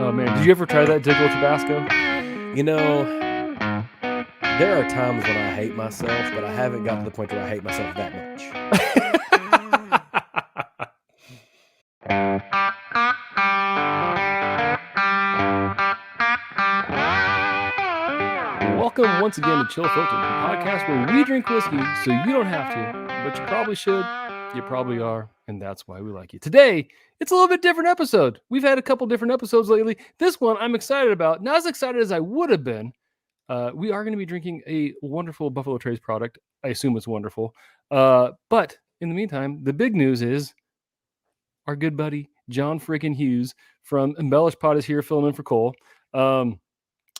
Oh man, did you ever try that Dickle Tabasco? You know, there are times when I hate myself, but I haven't got to the point where I hate myself that Welcome once again to Chill Filter, the podcast where we drink whiskey so you don't have to, but you probably should. You probably are, and that's why we like you. Today, it's a little bit different episode. We've had a couple different episodes lately. This one I'm excited about. Not as excited as I would have been. We are going to be drinking a wonderful Buffalo Trace product. I assume it's wonderful. But in the meantime, the big news is our good buddy John freaking Hughes from Embellish Pod is here filling in for Cole. And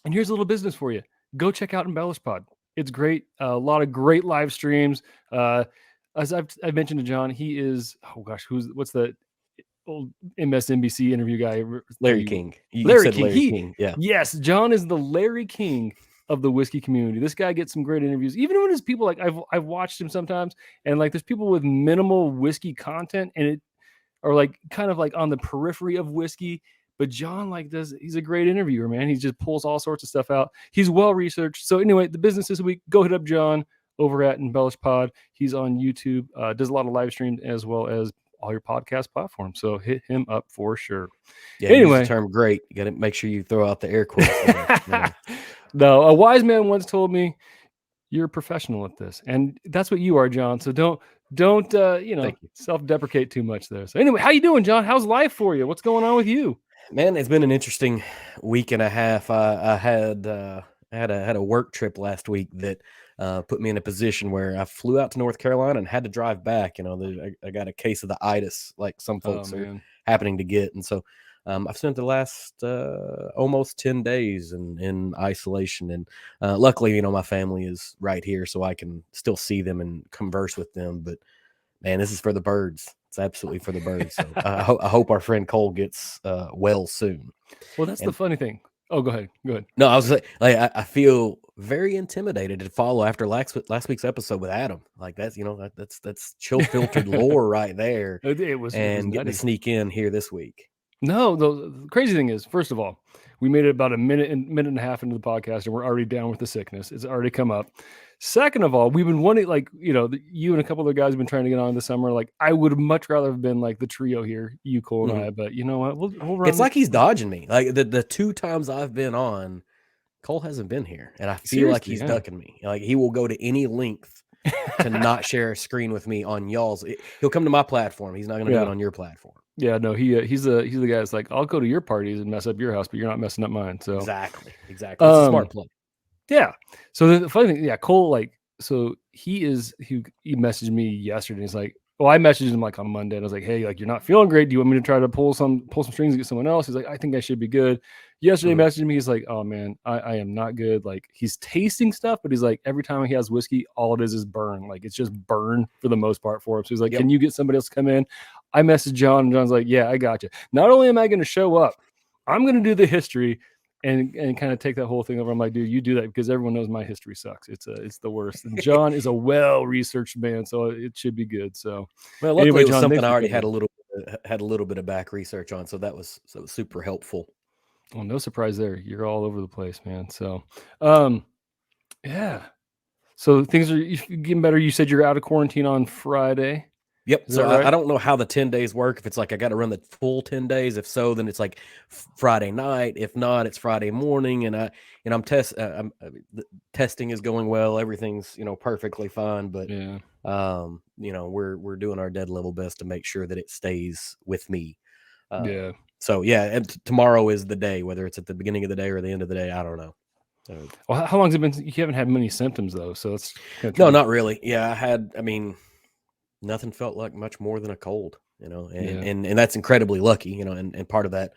here's a little business for you. Go check out Embellish Pod. It's great. A lot of great live streams. As I've mentioned to John, he is, what's the old MSNBC interview guy? Larry King. You said Larry King. Yeah. Yes, John is the Larry King of the whiskey community. This guy gets some great interviews. Even when there's people like I've watched him sometimes, and like there's people with minimal whiskey content, and it or like kind of like on the periphery of whiskey. But John he's a great interviewer, man. He just pulls all sorts of stuff out. He's well researched. So anyway, the business this week, go hit up John over at Embellish Pod. He's on YouTube, does a lot of live streams as well as all your podcast platforms. So hit him up for sure. Yeah. Anyway, use the term great. You got to make sure you throw out the air quotes. No, a wise man once told me, you're a professional at this, and that's what you are, John. So don't self-deprecate too much there. So anyway, how you doing, John? How's life for you? What's going on with you? Man, it's been an interesting week and a half. I had a work trip last week that put me in a position where I flew out to North Carolina and had to drive back. You know, I got a case of the itis, like some folks are happening to get, and so I've spent the last almost 10 days in isolation, and luckily, you know, my family is right here, so I can still see them and converse with them. But man, this is for the birds. It's absolutely for the birds. So I hope our friend Cole gets well soon. Well, that's the funny thing. Oh, go ahead. No, I was like I feel very intimidated to follow after last week's episode with Adam. Like that's that's chill filtered lore right there. It was getting to sneak in here this week. No, the crazy thing is, first of all, we made it about a minute and a half into the podcast, and we're already down with the sickness. It's already come up. Second of all, we've been wanting, like, you know, you and a couple of guys have been trying to get on this summer. Like, I would much rather have been like the trio here, you, Cole, and I. But you know what? We'll run. It's like he's dodging me. Like the two times I've been on, Cole hasn't been here, and I feel like he's ducking me. Like he will go to any length to not share a screen with me on y'all's. He'll come to my platform. He's not going to do it on your platform. Yeah, no, he's the guy that's like, I'll go to your parties and mess up your house, but you're not messing up mine. So exactly. It's a smart play. Yeah. So the funny thing, Cole, like, so he messaged me yesterday. He's like, well, I messaged him like on Monday, and I was like, hey, like, you're not feeling great. Do you want me to try to pull some strings and get someone else? He's like, I think I should be good. Yesterday, messaged me. He's like, oh man, I am not good. Like, he's tasting stuff, but he's like, every time he has whiskey, all it is burn. Like, it's just burn for the most part for him. So he's like, can you get somebody else to come in? I messaged John, and John's like, yeah, I got you. Not only am I going to show up, I'm going to do the history and kind of take that whole thing over. I'm like, dude, you do that because everyone knows my history sucks. It's the worst. And John is a well-researched man, so it should be good. So, well, luckily anyway, it was John, something I already had a little bit of back research on, so that was super helpful. Well, no surprise there. You're all over the place, man. So, yeah. So things are getting better. You said you're out of quarantine on Friday. Yep. So right? I don't know how the 10 days work. If it's like I got to run the full 10 days. If so, then it's like Friday night. If not, it's Friday morning. And I'm testing is going well. Everything's perfectly fine. But we're doing our dead level best to make sure that it stays with me. So and tomorrow is the day. Whether it's at the beginning of the day or the end of the day, I don't know. Well, how long has it been? You haven't had many symptoms though, so it's no, not really. Yeah, nothing felt like much more than a cold, and that's incredibly lucky, and part of that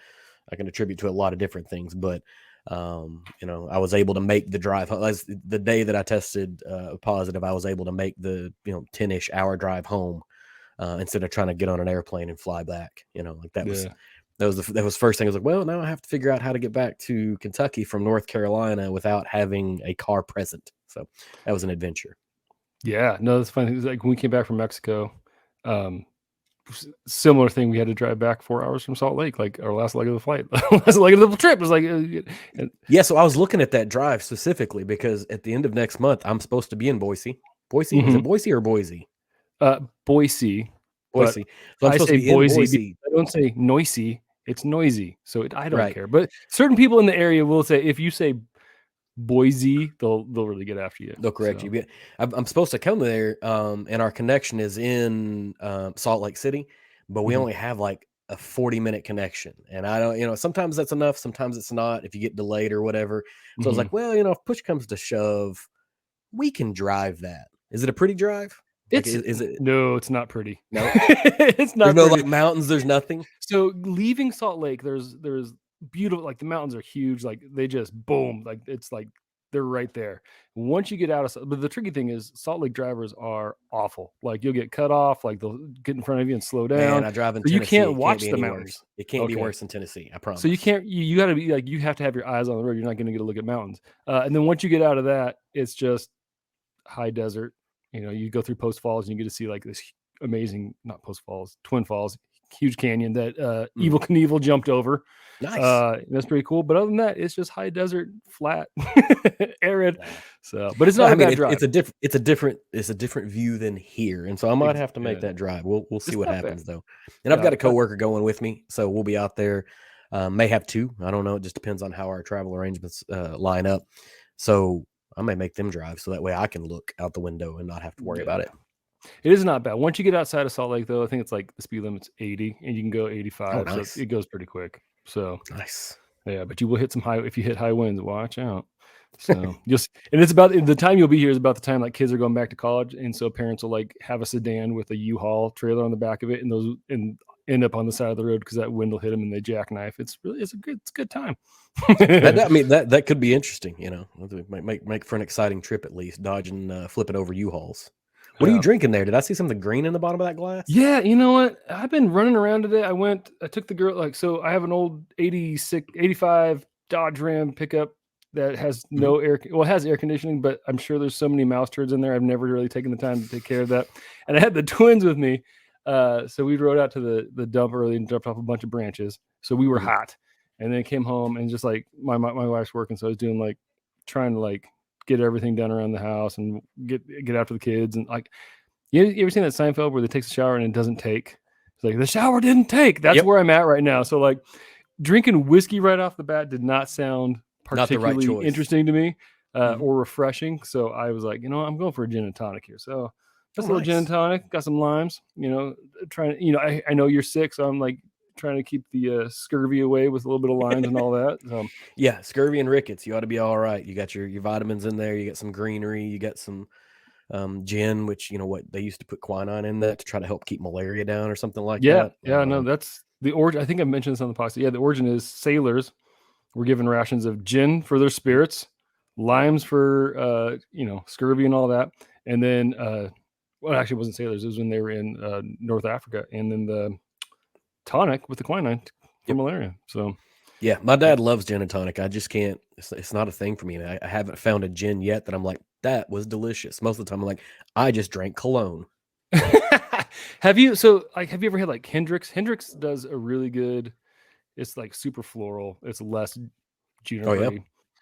I can attribute to a lot of different things. But, I was able to make the drive. The day that I tested positive, I was able to make the, 10-ish hour drive home instead of trying to get on an airplane and fly back, that was the first thing. I was like, well, now I have to figure out how to get back to Kentucky from North Carolina without having a car present. So that was an adventure. Yeah, no, that's funny. It's like when we came back from Mexico, similar thing. We had to drive back 4 hours from Salt Lake, like our last leg of the flight, last leg of the trip. It was like, yeah. So I was looking at that drive specifically because at the end of next month, I'm supposed to be in Boise. Boise? Is it Boise or Boise? Boise. Boise. So I'm supposed to be in Boise. I don't say noisy. It's noisy. So I don't Right. care. But certain people in the area will say, if you say Boise, they'll really get after you. They'll correct you. I'm supposed to come there, and our connection is in Salt Lake City, but we only have like a 40-minute connection. And I don't, sometimes that's enough, sometimes it's not if you get delayed or whatever. So I was like, well, if push comes to shove, we can drive that. Is it a pretty drive? Like, is it? No, it's not pretty. No, it's not. There's no like mountains. There's nothing. So leaving Salt Lake, there's beautiful, like the mountains are huge, like they just boom, like it's like they're right there. Once you get out of, but the tricky thing is Salt Lake drivers are awful. Like you'll get cut off, like they'll get in front of you and slow down. Man, I drive in Tennessee. You can't watch the mountains. It can't be worse in Tennessee. I promise. So you can't. You got to be like, you have to have your eyes on the road. You're not going to get a look at mountains. And then once you get out of that, it's just high desert. You go through Post Falls and you get to see like this amazing, not Post Falls, Twin Falls, huge canyon that Evel Knievel jumped over. Nice. That's pretty cool. But other than that, it's just high desert, flat, arid. So, but it's not a bad drive. It's a different view than here, and so I might have to make that drive. We'll see what happens though. And I've got a coworker going with me, so we'll be out there. May have two. I don't know. It just depends on how our travel arrangements line up. So I may make them drive so that way I can look out the window and not have to worry about it. It is not bad. Once you get outside of Salt Lake, though, I think it's like the speed limit's 80 and you can go 85. Oh, nice. So it goes pretty quick. So nice. Yeah, but you will hit some if you hit high winds, watch out. So and it's about the time you'll be here is about the time like kids are going back to college. And so parents will like have a sedan with a U-Haul trailer on the back of it and end up on the side of the road because that wind will hit them and they jackknife. It's a good time. that could be interesting. Might make for an exciting trip at least. Dodging, flipping over U-Hauls. What are you drinking there? Did I see something green in the bottom of that glass? Yeah, you know what? I've been running around today. I took the girl so I have an old 85 Dodge Ram pickup that has no air. Well, it has air conditioning, but I'm sure there's so many mouse turds in there. I've never really taken the time to take care of that. And I had the twins with me. So we rode out to the dump early and dumped off a bunch of branches. So we were hot. And then came home and just like my wife's working. So I was doing like trying to like get everything done around the house and get after the kids. And like, you ever seen that Seinfeld where they takes a shower and it doesn't take? It's like the shower didn't take. That's where I'm at right now. So like drinking whiskey right off the bat did not sound particularly interesting to me or refreshing. So I was like, I'm going for a gin and tonic here. So just a little gin and tonic, got some limes, trying, I know you're sick. So I'm like trying to keep the scurvy away with a little bit of limes and all that. Yeah. Scurvy and rickets. You ought to be all right. You got your vitamins in there. You got some greenery. You got some gin, which they used to put quinine in that to try to help keep malaria down or something like that. No, that's the origin. I think I mentioned this on the podcast. Yeah, the origin is sailors were given rations of gin for their spirits, limes for scurvy and all that, and then well, actually, it wasn't sailors. It was when they were in North Africa, and then the tonic with the quinine for malaria. So yeah, my dad loves gin and tonic. I just can't. It's not a thing for me. I haven't found a gin yet that I'm like, that was delicious. Most of the time, I'm like, I just drank cologne. Have you ever had like Hendrix? Hendrix does a really good. It's like super floral. It's less juniper. Oh,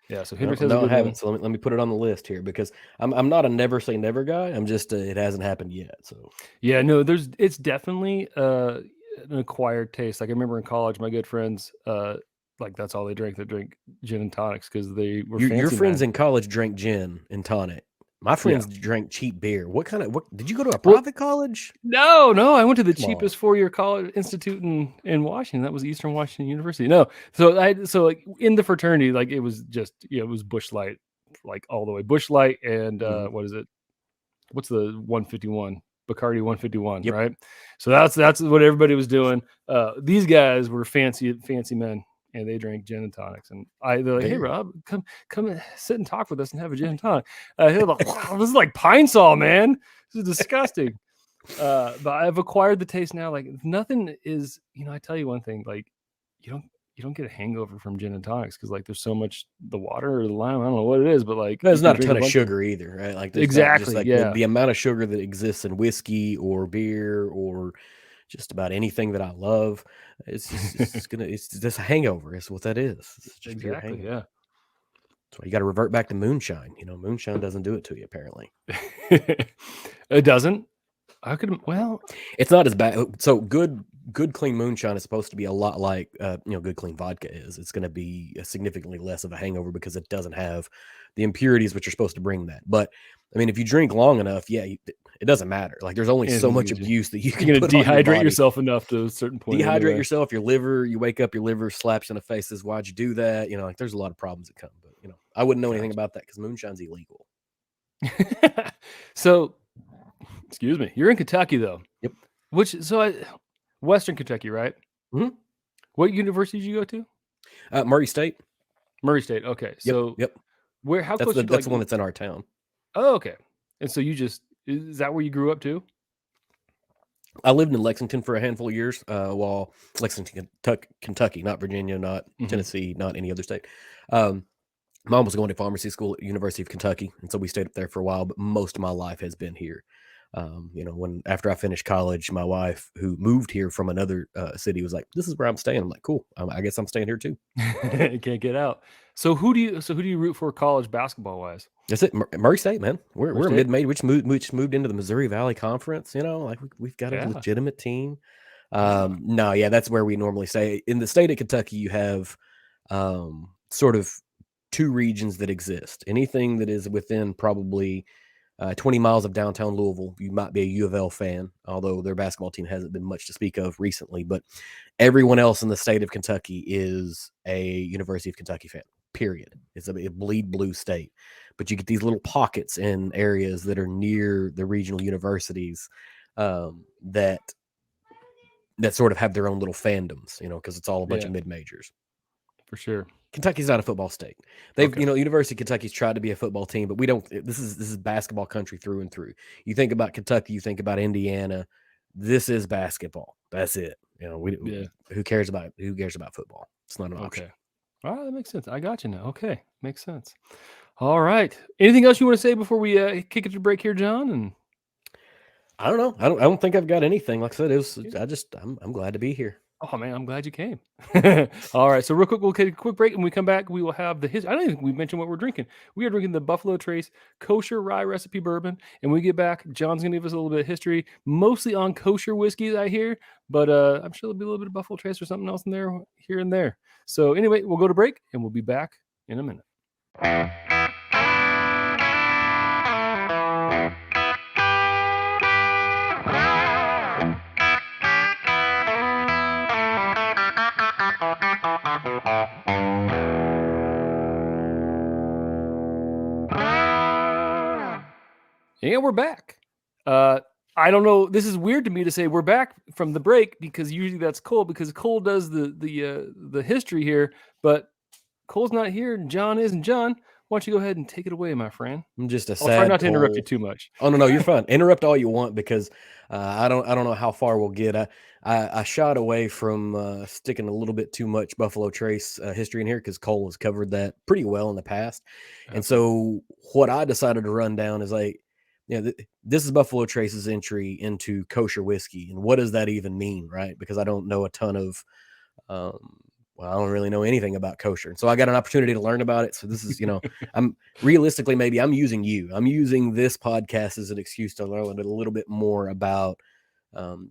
yeah. So Hendrix I haven't. So let me put it on the list here because I'm not a never say never guy. I'm just it hasn't happened yet. So yeah, no, it's definitely an acquired taste. Like I remember in college, my good friends like that's all they drank. They drink gin and tonics because they were your friends in college drank gin and tonic. My friends drank cheap beer. What did you go to a private college? No, I went to the cheapest 4-year college institute in Washington. That was Eastern Washington University. No, so like in the fraternity, like it was just it was Busch Light, like all the way Busch Light and what is it? What's the 151? Bacardi 151, right? So that's what everybody was doing. These guys were fancy men. And they drank gin and tonics, and they're like, "Hey, Rob, come and sit and talk with us and have a gin and tonic." Like, wow, this is like Pine Sol, man. This is disgusting. But I've acquired the taste now. Like nothing is, I tell you one thing, like you don't get a hangover from gin and tonics because like there's so much the water or the lime. I don't know what it is, but like there's not a ton of sugar either, right? Like exactly, the amount of sugar that exists in whiskey or beer or just about anything that I love. It's just a hangover. Is what that is. It's just pure Exactly. hangover. Yeah. So you got to revert back to moonshine. Moonshine doesn't do it to you, apparently. It doesn't. I could. Well, It's not as bad. So good clean moonshine is supposed to be a lot like good clean vodka is. It's going to be significantly less of a hangover because it doesn't have the impurities which are supposed to bring that. But I mean, if you drink long enough, it doesn't matter. Like there's only so much abuse that you can you're put gonna on your dehydrate body. yourself enough to a certain point. Dehydrate anyway. yourself, your liver. You wake up, your liver slaps you in the face. Says, "Why'd you do that?" Like there's a lot of problems that come. But I wouldn't know anything about that because moonshine's illegal. So, excuse me. You're in Kentucky though. Yep. Western Kentucky, right? Mm-hmm. What university did you go to? Murray State. Murray State. Okay. So yep. Where? How That's close? that's the one that's in our town. Oh, okay. And so is that where you grew up too? I lived in Lexington for a handful of years, while Lexington, Kentucky, not Virginia, not Tennessee, not any other state. Mom was going to pharmacy school at University of Kentucky, and so we stayed up there for a while. But most of my life has been here. After I finished college, my wife, who moved here from another city, was like, "This is where I'm staying." I'm like, "Cool. I guess I'm staying here too." Can't get out. So who do you root for college basketball wise? That's it. Murray State, man. We're mid-major, which moved into the Missouri Valley Conference. Like we've got a legitimate team. That's where we normally stay. In the state of Kentucky, you have sort of two regions that exist. Anything that is within probably 20 miles of downtown Louisville, you might be a U of L fan, although their basketball team hasn't been much to speak of recently. But everyone else in the state of Kentucky is a University of Kentucky fan, period. It's a bleed blue state. But you get these little pockets in areas that are near the regional universities that sort of have their own little fandoms, because it's all a bunch of mid-majors. For sure. Kentucky's not a football state. They've, University of Kentucky's tried to be a football team, but we don't. This is basketball country through and through. You think about Kentucky, you think about Indiana. This is basketball. That's it. Who cares about football? It's not an option. Okay. All right, that makes sense. I got you now. Okay, makes sense. All right. Anything else you want to say before we kick it to break here, John? And I don't know. I don't think I've got anything. Like I said, I'm glad to be here. Oh man, I'm glad you came. All right, so real quick, we'll take a quick break, and when we come back, we will have the history. I don't think we mentioned what we're drinking. We are drinking the Buffalo Trace Kosher Rye Recipe Bourbon, and when we get back, John's gonna give us a little bit of history, mostly on kosher whiskeys, I hear, but I'm sure there'll be a little bit of Buffalo Trace or something else in there, here and there. So anyway, we'll go to break, and we'll be back in a minute. And we're back. I don't know. This is weird to me to say we're back from the break because usually that's Cole, because Cole does the history here, but Cole's not here and John is. And John, why don't you go ahead and take it away, my friend? I'm just I'll try not to interrupt you too much. Oh no, you're fine. Interrupt all you want because I don't know how far we'll get. I shot away from sticking a little bit too much Buffalo Trace history in here because Cole has covered that pretty well in the past. Okay. And so what I decided to run down is this is Buffalo Trace's entry into kosher whiskey. And what does that even mean, right? Because I don't know a ton of, I don't really know anything about kosher. And so I got an opportunity to learn about it. So this is, I'm using you. I'm using this podcast as an excuse to learn a little bit more about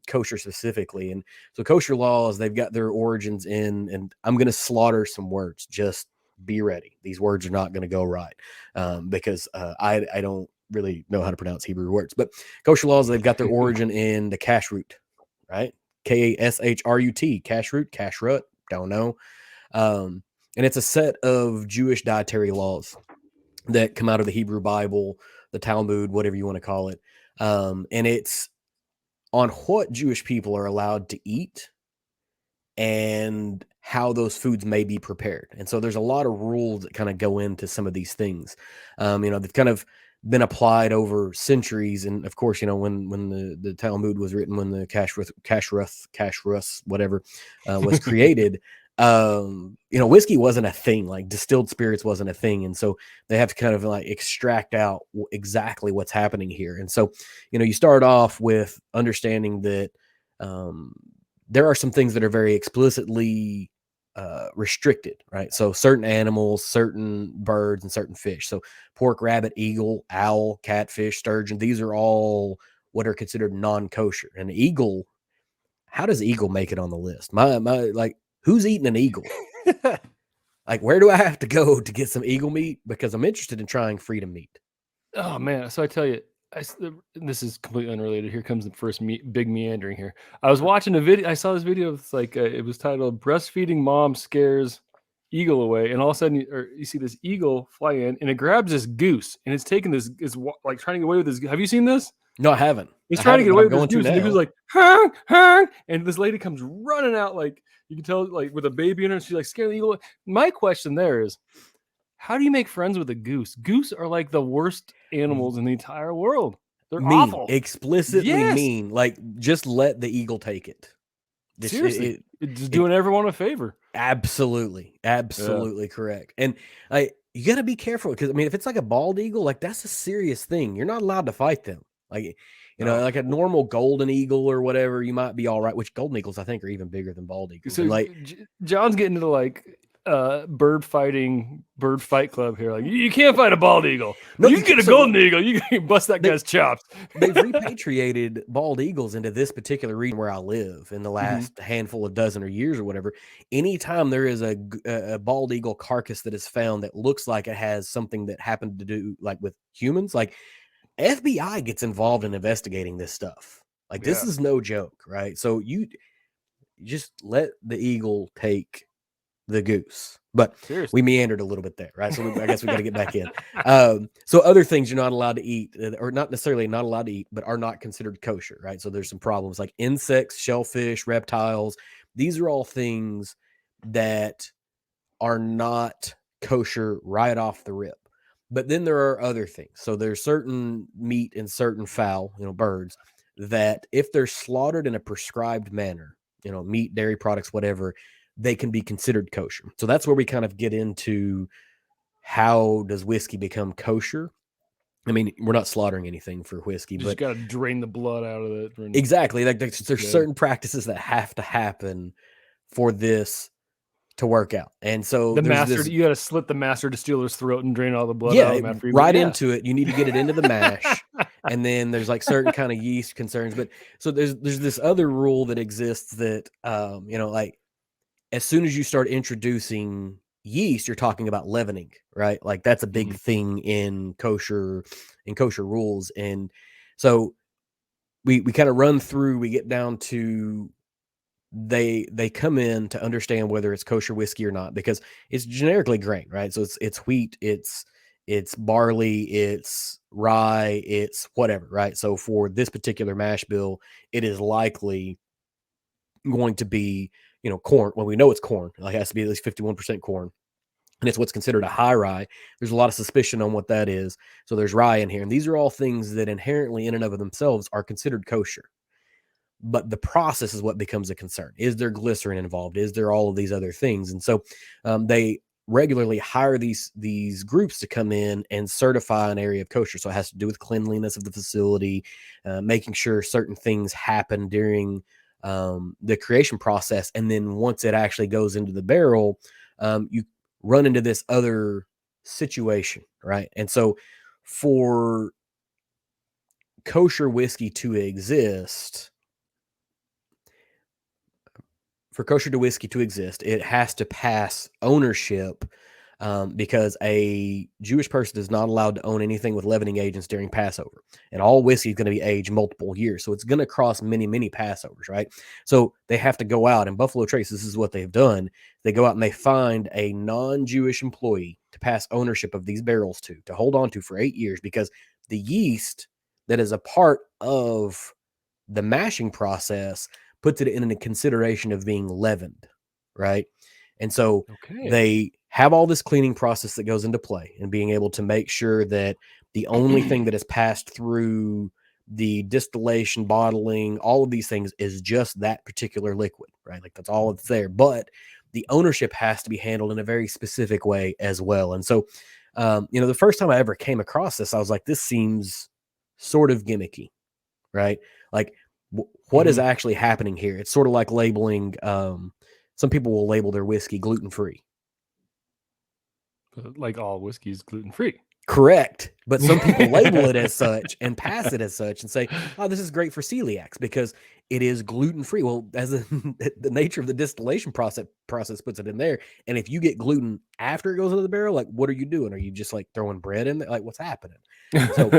kosher specifically. And so kosher laws, they've got their origins in, and I'm going to slaughter some words. Just be ready. These words are not going to go right because I don't really know how to pronounce Hebrew words, but kosher laws, they've got their origin in the kashrut, right? Kashrut, kashrut, don't know. And it's a set of Jewish dietary laws that come out of the Hebrew Bible, the Talmud, whatever you want to call it. And it's on what Jewish people are allowed to eat and how those foods may be prepared. And so there's a lot of rules that kind of go into some of these things. They've kind of been applied over centuries. And of course, when the Talmud was written, when the kashrus, whatever, was created, whiskey wasn't a thing, like distilled spirits wasn't a thing. And so they have to kind of like extract out exactly what's happening here. And so, you start off with understanding that there are some things that are very explicitly restricted, right? So certain animals, certain birds, and certain fish. So pork, rabbit, eagle, owl, catfish, sturgeon, these are all what are considered non-kosher. And eagle, how does eagle make it on the list? Like, who's eating an eagle? Like, where do I have to go to get some eagle meat? Because I'm interested in trying freedom meat. Oh man! So I tell you, this is completely unrelated. Here comes the first big meandering here. I was watching a video. I saw this video. It's like it was titled "Breastfeeding Mom Scares Eagle Away," and all of a sudden, you see this eagle fly in, and it grabs this goose, and it's taking this is like trying to get away with this. Have you seen this? No, I haven't. He's I trying to haven't, get but away I'm with this going to goose, and the goose now. is like, hang, hang, and this lady comes running out, like you can tell, like with a baby in her. And she's like scaring the eagle. My question there is, how do you make friends with a goose? Goose are like the worst animals in the entire world. They're Mean, awful. explicitly Yes, mean. Like, just let the eagle take it. seriously, it's just doing everyone a favor. Absolutely, absolutely correct. And you got to be careful because I mean, if it's like a bald eagle, like that's a serious thing. You're not allowed to fight them. Like, like a normal golden eagle or whatever, you might be all right. Which golden eagles I think are even bigger than bald eagles. So And like, John's getting into like bird fight club here. Like you can't fight a bald eagle. No, you can get a golden eagle. You can bust that guy's chops. They've repatriated bald eagles into this particular region where I live in the last handful of dozen or years or whatever. Anytime there is a bald eagle carcass that is found that looks like it has something that happened to do like with humans, like FBI gets involved in investigating this stuff. Like this is no joke, right? So you just let the eagle take the goose. But seriously, we meandered a little bit there, right? So I guess we got to get back in. So other things you're not allowed to eat, or not necessarily not allowed to eat, but are not considered kosher, right? So there's some problems like insects, shellfish, reptiles. These are all things that are not kosher right off the rip. But then there are other things. So there's certain meat and certain fowl, birds, that if they're slaughtered in a prescribed manner, meat, dairy products, whatever, they can be considered kosher. So that's where we kind of get into how does whiskey become kosher? I mean, we're not slaughtering anything for whiskey, you but just got to drain the blood out of it. exactly. Like there's certain practices that have to happen for this to work out. And so you got to slit the master distiller's throat and drain all the blood out of him after into it. You need to get it into the mash. And then there's like certain kind of yeast concerns. But so there's this other rule that exists that like as soon as you start introducing yeast, you're talking about leavening, right? Like that's a big thing in kosher rules. And so we kind of run through, we get down to they come in to understand whether it's kosher whiskey or not, because it's generically grain, right? So it's wheat, it's barley, it's rye, it's whatever, right? So for this particular mash bill, it is likely going to be corn. Well, we know it's corn. It has to be at least 51% corn. And it's what's considered a high rye. There's a lot of suspicion on what that is. So there's rye in here. And these are all things that inherently in and of themselves are considered kosher. But the process is what becomes a concern. Is there glycerin involved? Is there all of these other things? And so they regularly hire these groups to come in and certify an area of kosher. So it has to do with cleanliness of the facility, making sure certain things happen during the creation process. And then once it actually goes into the barrel, you run into this other situation, right? And so for kosher whiskey to exist, it has to pass ownership, because a Jewish person is not allowed to own anything with leavening agents during Passover. And all whiskey is going to be aged multiple years. So it's going to cross many, many Passovers, right? So they have to go out, and Buffalo Trace, this is what they've done. They go out and they find a non-Jewish employee to pass ownership of these barrels to hold on to for 8 years, because the yeast that is a part of the mashing process puts it in a consideration of being leavened, right? And so they have all this cleaning process that goes into play, and being able to make sure that the only thing that is passed through the distillation, bottling, all of these things is just that particular liquid, right? Like that's all that's there. But the ownership has to be handled in a very specific way as well. And so, the first time I ever came across this, I was like, this seems sort of gimmicky, right? Like what is actually happening here? It's sort of like labeling. Some people will label their whiskey gluten-free. Like all whiskey is gluten-free. Correct. But some people label it as such and pass it as such and say, oh, this is great for celiacs because it is gluten-free. Well, as the nature of the distillation process puts it in there. And if you get gluten after it goes into the barrel, like, what are you doing? Are you just like throwing bread in there? Like, what's happening? So,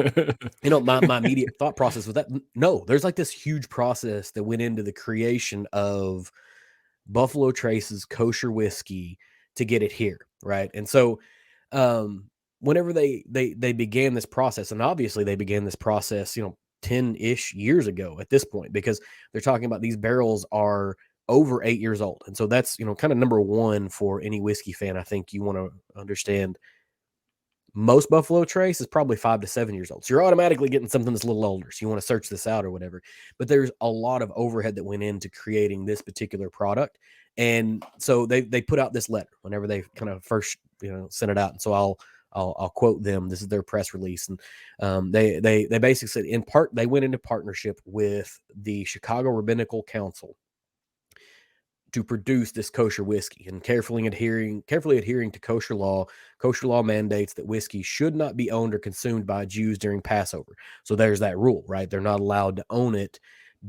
my immediate thought process was that, no, there's like this huge process that went into the creation of Buffalo Trace's kosher whiskey to get it here. Right. And so, whenever they began this process, and obviously they began this process, 10-ish years ago at this point, because they're talking about these barrels are over 8 years old. And so that's, kind of number one for any whiskey fan. I think you want to understand most Buffalo Trace is probably 5 to 7 years old. So you're automatically getting something that's a little older. So you want to search this out or whatever. But there's a lot of overhead that went into creating this particular product. And so they put out this letter whenever they kind of first, sent it out. And so I'll quote them. This is their press release. And they basically said, in part, they went into partnership with the Chicago Rabbinical Council to produce this kosher whiskey, and carefully adhering to kosher law. Kosher law mandates that whiskey should not be owned or consumed by Jews during Passover. So there's that rule, right? They're not allowed to own it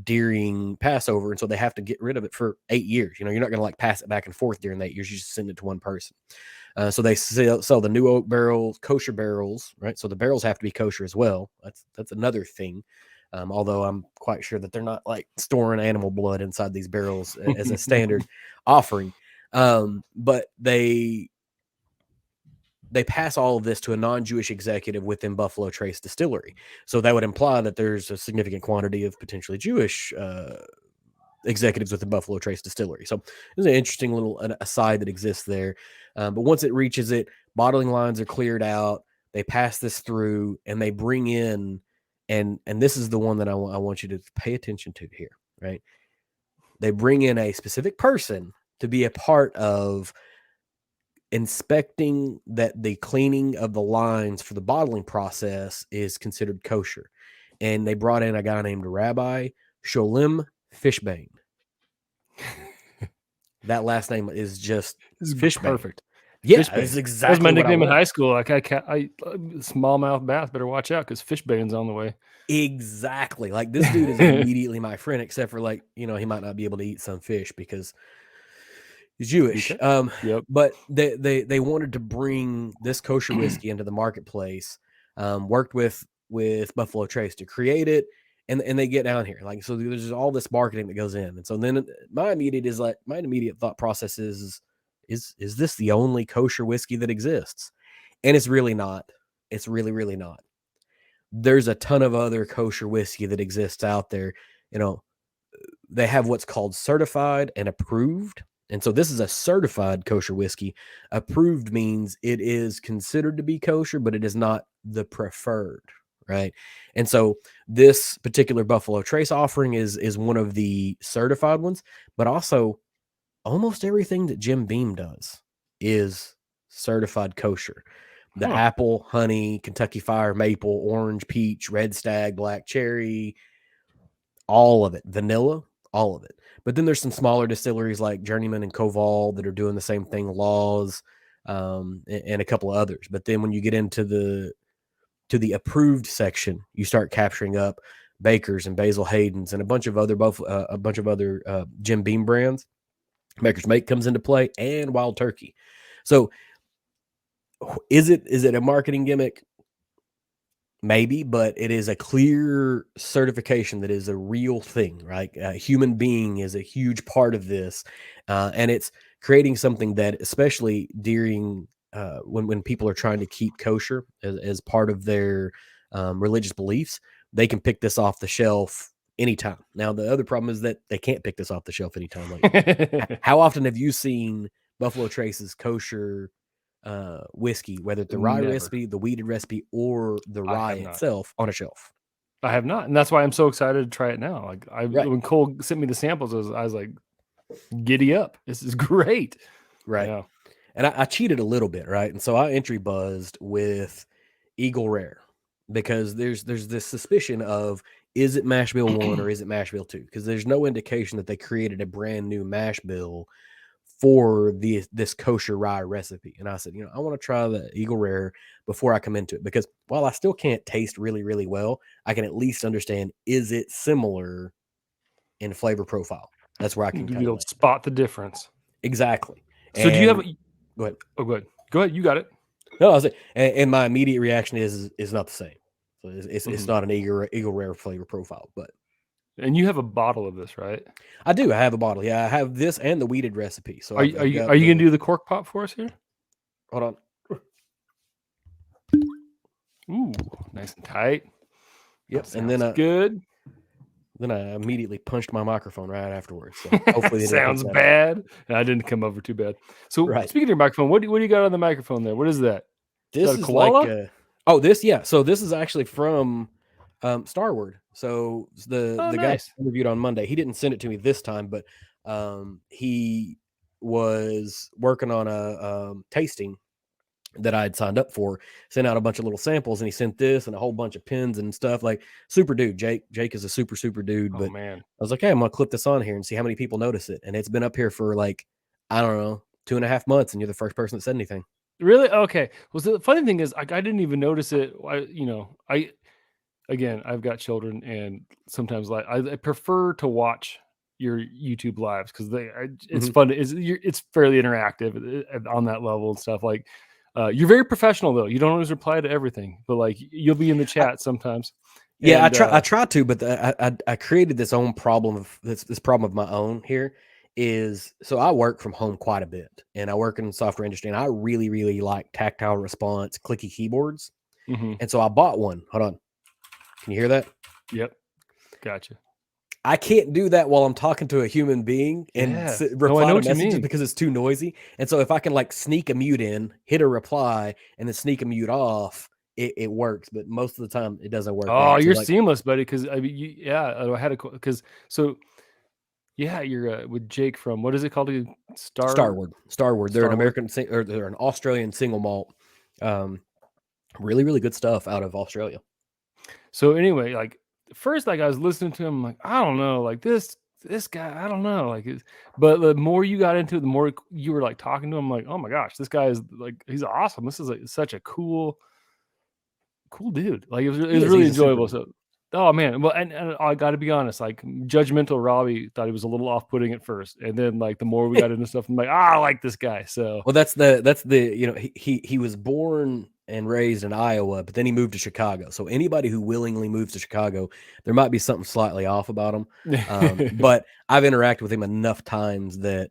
during Passover. And so they have to get rid of it for 8 years. You're not going to like pass it back and forth during 8 years. You just send it to one person. So they sell the new oak barrels, kosher barrels, right? So the barrels have to be kosher as well. That's another thing. Although I'm quite sure that they're not like storing animal blood inside these barrels as a standard offering. But they pass all of this to a non-Jewish executive within Buffalo Trace Distillery. So that would imply that there's a significant quantity of potentially Jewish executives with the Buffalo Trace Distillery. So there's an interesting little aside that exists there. But once it reaches it, bottling lines are cleared out. They pass this through and they bring in, and this is the one that I want you to pay attention to here, right? They bring in a specific person to be a part of inspecting that the cleaning of the lines for the bottling process is considered kosher. And they brought in a guy named Rabbi Sholem Fishbane. That last name is just Fishbane. Perfect. Yeah, Fishbane. that's exactly that was my what nickname I in want. high school. Like I smallmouth bass, better watch out because Fishbane's on the way. Exactly. Like this dude is immediately my friend, except for like, he might not be able to eat some fish because he's Jewish. Yep. But they wanted to bring this kosher whiskey into the marketplace. Worked with Buffalo Trace to create it, and they get down here. Like, so there's all this marketing that goes in. And so then my immediate thought process is this the only kosher whiskey that exists? And it's really not. It's really, really not. There's a ton of other kosher whiskey that exists out there. They have what's called certified and approved. And so this is a certified kosher whiskey. Approved means it is considered to be kosher, but it is not the preferred, right? And so this particular Buffalo Trace offering is one of the certified ones, but also almost everything that Jim Beam does is certified kosher. The apple, honey, Kentucky Fire, maple, orange, peach, red stag, black cherry, all of it, vanilla, all of it. But then there's some smaller distilleries like Journeyman and Koval that are doing the same thing, Laws, and a couple of others. But then when you get into the approved section, you start capturing up Baker's and Basil Hayden's and a bunch of other Jim Beam brands. Maker's Make comes into play, and Wild Turkey. So is it a marketing gimmick? Maybe, but it is a clear certification that is a real thing, right? A human being is a huge part of this, and it's creating something that, especially during when people are trying to keep kosher as part of their religious beliefs, they can pick this off the shelf anytime. Now, the other problem is that they can't pick this off the shelf anytime. Like, how often have you seen Buffalo Trace's kosher whiskey, whether it's the rye recipe, the wheated recipe, or the rye itself on a shelf? I have not, and that's why I'm so excited to try it now. Like when Cole sent me the samples, I was like, "Giddy up! This is great!" Right. Yeah. And I cheated a little bit, right? And so I entry buzzed with Eagle Rare because there's this suspicion of is it mash bill 1 or is it mash bill 2? Because there's no indication that they created a brand new mash bill for this kosher rye recipe. And I said, I want to try the Eagle Rare before I come into it, because while I still can't taste really, really well, I can at least understand, is it similar in flavor profile? That's where I can kind You of don't spot the difference. Exactly. So do you have? Go ahead. Oh, go ahead. Go ahead. You got it. No, I was like, and my immediate reaction is not the same. So it's not an Eagle Rare flavor profile, but. And you have a bottle of this, right? I do. I have a bottle. Yeah, I have this and the weeded recipe. So are you gonna do the cork pop for us here? Hold on. Ooh, nice and tight. Yep. And then good. Then I immediately punched my microphone right afterwards. So hopefully, sounds bad. And I didn't come over too bad. So speaking of your microphone, what do you got on the microphone there? What is that? This is like So this is actually from Starward. So the guy interviewed on Monday, he didn't send it to me this time, but he was working on a tasting that I had signed up for, sent out a bunch of little samples, and he sent this and a whole bunch of pins and stuff. Like, super dude. Jake is a super dude. But man, I was like, hey, I'm gonna clip this on here and see how many people notice it. And it's been up here for like, I don't know, 2.5 months, and you're the first person that said anything. Really? Okay. Well, the funny thing is, I didn't even notice it. I've got children, and sometimes I prefer to watch your YouTube lives because it's fun. It's fairly interactive on that level and stuff. Like, you're very professional though. You don't always reply to everything, but like you'll be in the chat sometimes. Yeah, I try to, but I created this own problem of this problem of my own here. So I work from home quite a bit, and I work in the software industry, and I really, really like tactile response, clicky keyboards. And so I bought one. Hold on. Can you hear that? Yep. Gotcha. I can't do that while I'm talking to a human being and reply to messages because it's too noisy. And so if I can like sneak a mute in, hit a reply, and then sneak a mute off, it works. But most of the time it doesn't work. Oh, you're seamless, buddy. Because I mean, I had you're with Jake from, what is it called? Starward. They're an American, or they're an Australian single malt. Really, really good stuff out of Australia. So anyway, like first, like I was listening to him, like, I don't know, like this guy, I don't know, like, but the more you got into it, the more you were like talking to him, like, oh my gosh, this guy is like, he's awesome. This is like such a cool dude. Like it was really enjoyable. So, oh man, well, and I got to be honest, like judgmental Robbie thought he was a little off-putting at first, and then like the more we got into stuff, I'm like, I like this guy. So, well, that's the he was born and raised in Iowa, but then he moved to Chicago. So anybody who willingly moves to Chicago, there might be something slightly off about him. But I've interacted with him enough times that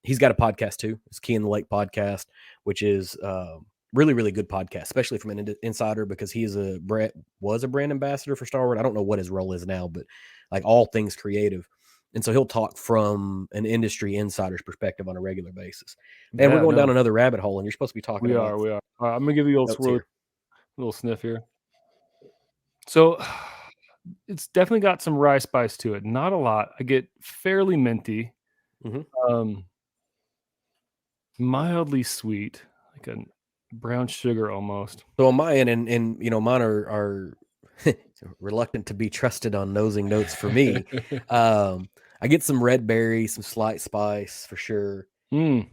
he's got a podcast too. It's Key in the Lake podcast, which is really, really good podcast, especially from an insider, because he was a brand ambassador for Starward. I don't know what his role is now, but like all things creative. And so he'll talk from an industry insider's perspective on a regular basis. And we're going down another rabbit hole, and you're supposed to be talking about. We are. All right, I'm going to give you a little sniff here. So it's definitely got some rye spice to it. Not a lot. I get fairly minty. Mildly sweet, like a brown sugar almost. So on my end, and mine are reluctant to be trusted on nosing notes for me. I get some red berry, some slight spice for sure. And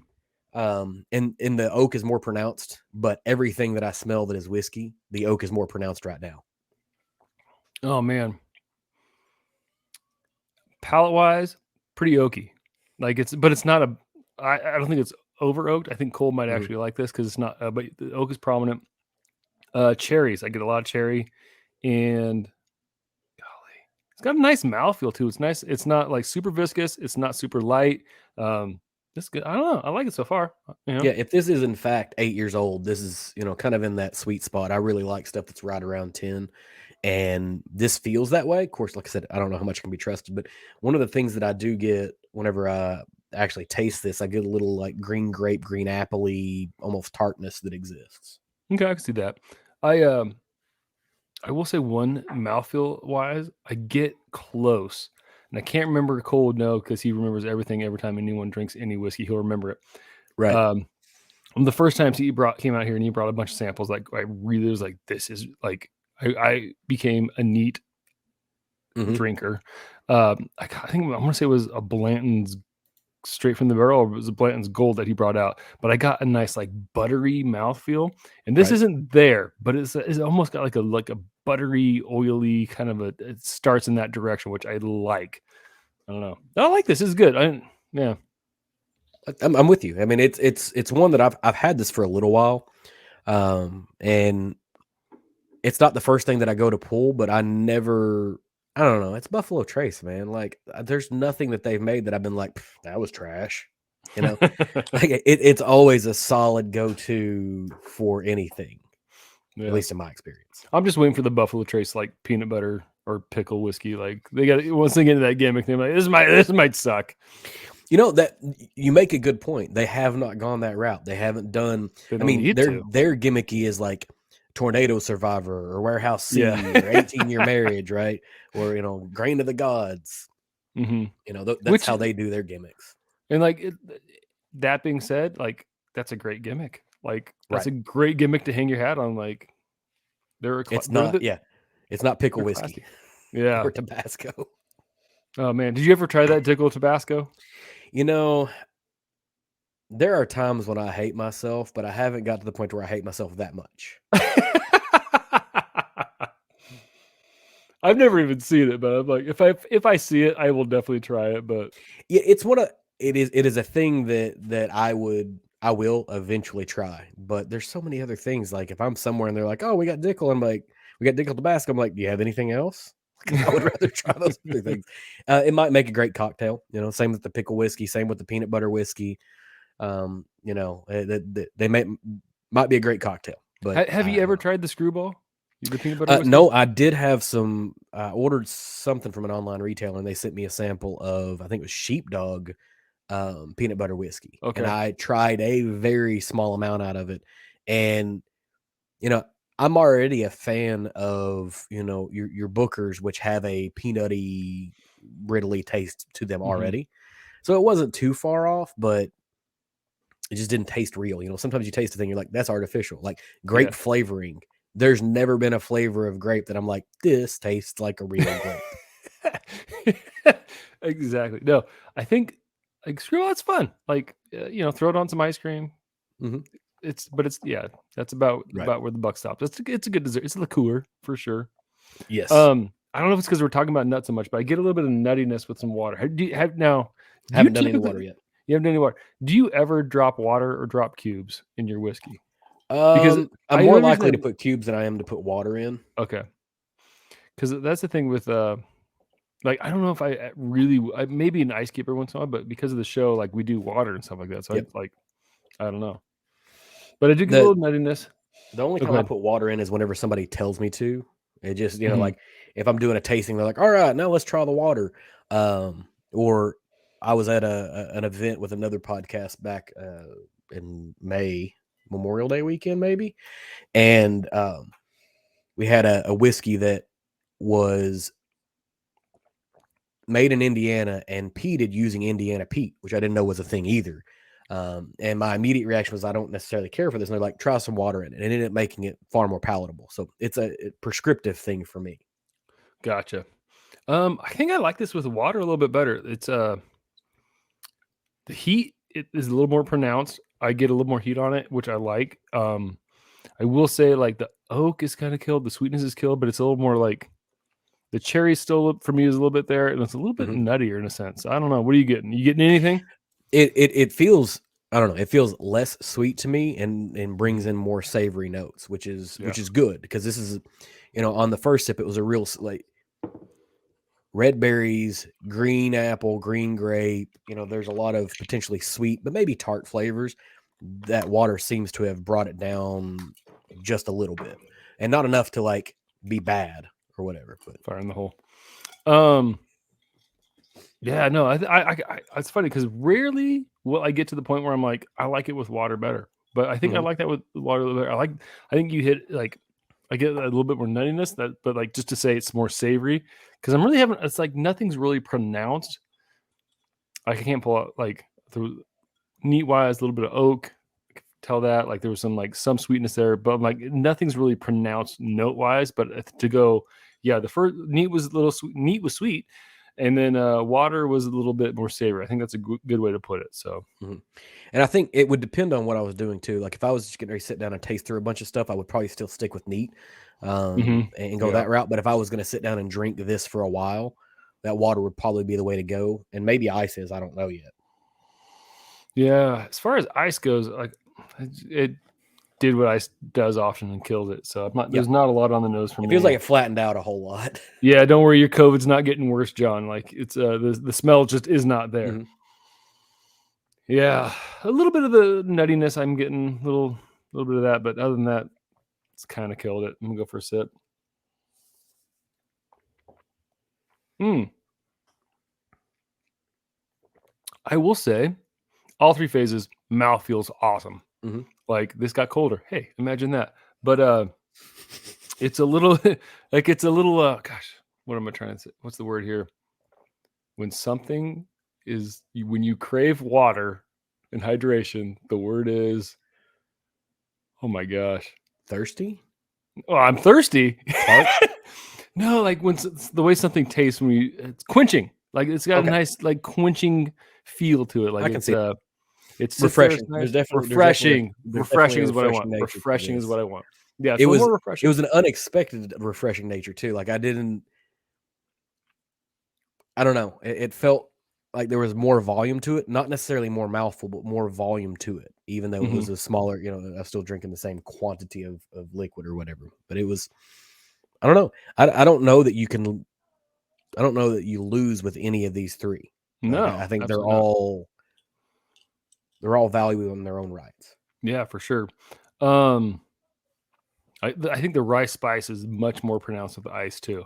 the oak is more pronounced, but everything that I smell that is whiskey, the oak is more pronounced right now. Oh man. Palate wise, pretty oaky. Like it's not I don't think it's over oaked. I think Cole might actually like this because it's not, but the oak is prominent. Cherries, I get a lot of cherry, and golly, it's got a nice mouthfeel too. It's nice. It's not like super viscous. It's not super light. It's good. I don't know. I like it so far. Yeah, if this is in fact 8 years old, this is kind of in that sweet spot. I really like stuff that's right around 10, and this feels that way. Of course, like I said, I don't know how much can be trusted, but one of the things that I do get whenever I actually taste this, I get a little like green grape, green apple-y, almost tartness that exists. Okay, I can see that. I will say one mouthfeel wise, I get close, and I can't remember. Cole would know because he remembers everything. Every time anyone drinks any whiskey, he'll remember it. Right. The first time he came out here and he brought a bunch of samples, like I really was like, this is like I became a neat drinker. I think I want to say it was a Blanton's straight from the barrel, or it was a Blanton's Gold that he brought out. But I got a nice like buttery mouthfeel, and this isn't there, but it's almost got like a buttery, oily kind of it starts in that direction, which I like. I don't know. I like this. This is good. Yeah. I'm with you. I mean, it's one that I've had this for a little while, and it's not the first thing that I go to pull, but I don't know. It's Buffalo Trace, man. Like, there's nothing that they've made that I've been like, that was trash. You know, like it's always a solid go-to for anything, at least in my experience. I'm just waiting for the Buffalo Trace like peanut butter or pickle whiskey. Like they got once they get into that gimmick, they're like, this might suck. You know, that you make a good point. They have not gone that route. They haven't done. I mean, their gimmicky is like Tornado Survivor or Warehouse C or 18-year marriage, right? Or Grain of the Gods. You know, that's how they do their gimmicks. And like that being said, like that's a great gimmick. Like that's a great gimmick to hang your hat on. Like it's not pickle whiskey, or Tabasco. Oh man, did you ever try that Tickle Tabasco? You know, there are times when I hate myself, but I haven't got to the point where I hate myself that much. I've never even seen it, but I'm like, if I see it, I will definitely try it. But yeah, it is a thing that I will eventually try. But there's so many other things. Like if I'm somewhere and they're like, oh, we got Dickel, I'm like, we got Dickel Tabasco. I'm like, do you have anything else? I would rather try those other things. It might make a great cocktail. Same with the pickle whiskey. Same with the peanut butter whiskey. They might be a great cocktail. But have you ever tried the Screwball? The peanut butter whiskey? No, I did have some. I ordered something from an online retailer, and they sent me a sample of, I think it was Sheepdog peanut butter whiskey. Okay. And I tried a very small amount out of it, and I'm already a fan of your Bookers, which have a peanutty, brittly taste to them already. So it wasn't too far off, but it just didn't taste real. Sometimes you taste a thing, you're like, that's artificial. Like grape flavoring. There's never been a flavor of grape that I'm like, this tastes like a real grape. Exactly. No, I think like Screwball, it's fun. Like throw it on some ice cream. That's about where the buck stops. It's a good dessert. It's a liqueur for sure. Yes. I don't know if it's because we're talking about nuts so much, but I get a little bit of nuttiness with some water. Haven't done any water yet. You haven't done any water. Do you ever drop water or drop cubes in your whiskey? Because I'm more likely to put cubes than I am to put water in. Okay. Because that's the thing with like I don't know if I really maybe an ice keeper once in a while, but because of the show, like we do water and stuff like that. So I don't know. But I do get a little nuttiness. The only time I put water in is whenever somebody tells me to. It just, like if I'm doing a tasting, they're like, all right, now let's try the water. Or I was at an event with another podcast back in May, Memorial Day weekend, maybe. And we had a whiskey that was made in Indiana and peated using Indiana peat, which I didn't know was a thing either. And my immediate reaction was, I don't necessarily care for this. And they're like, try some water in it. And it ended up making it far more palatable. So it's a prescriptive thing for me. Gotcha. I think I like this with water a little bit better. It's the heat is a little more pronounced. I get a little more heat on it, which I like. I will say like the oak is kind of killed. The sweetness is killed, but it's a little more like the cherry still for me is a little bit there. And it's a little bit nuttier in a sense. I don't know. What are you getting? You getting anything? It feels, I don't know. It feels less sweet to me and brings in more savory notes, which is good because this is, on the first sip, it was a real like red berries, green apple, green grape. There's a lot of potentially sweet, but maybe tart flavors. That water seems to have brought it down just a little bit, and not enough to like be bad or whatever. But fire in the hole. Yeah, no, I it's funny because rarely will I get to the point where I'm like, I like it with water better. But I think I like that with water a little better. I think you hit like, I get a little bit more nuttiness but like just to say it's more savory because I'm really having, it's like nothing's really pronounced. I can't pull out like through neat wise, a little bit of oak. I can tell that like there was some sweetness there, but I'm like nothing's really pronounced note wise. But to go, yeah, the first neat was a little sweet, neat was sweet, and then water was a little bit more savory. I think that's a good way to put it. So, And I think it would depend on what I was doing too. Like if I was just getting ready to sit down and taste through a bunch of stuff, I would probably still stick with neat and go yeah, that route. But if I was going to sit down and drink this for a while, that water would probably be the way to go. And maybe ice is, I don't know yet. yeah. As far as ice goes, like it did what ice does often and killed it. So I'm not. There's not a lot on the nose for It me. feels like it flattened out a whole lot. Yeah, don't worry, your COVID's not getting worse, John. Like it's the smell just is not there. Mhm. Yeah, a little bit of the nuttiness I'm getting, little bit of that, but other than that, it's kind of killed it. I'm gonna go for a sip. I will say, all three phases, mouth feels awesome. Mhm. Like this got colder. Hey, imagine that. But it's a little like it's a little gosh, what am I trying to say? What's the word here? When something is when you crave water and hydration, the word is oh my gosh. Thirsty? Oh, I'm thirsty. Parched? No, like when the way something tastes when it's quenching. Like it's got a Okay. nice like quenching feel to it. Like I can see it. it's Refreshing. Nice. There's Refreshing. definitely Refreshing a is what I want. refreshing nature to Refreshing is this. what I want. Yeah, it's It a little was more it refreshing. was an unexpected refreshing nature too. Like I don't know. It felt like there was more volume to it, not necessarily more mouthful, but more volume to it, even though it was a smaller, I was still drinking the same quantity of liquid or whatever. But it was, I don't know. I don't know that I don't know that you lose with any of these three. Like No, I think absolutely not. they're all valuable in their own rights. Yeah, for sure. Um, I think the rice spice is much more pronounced with the ice too.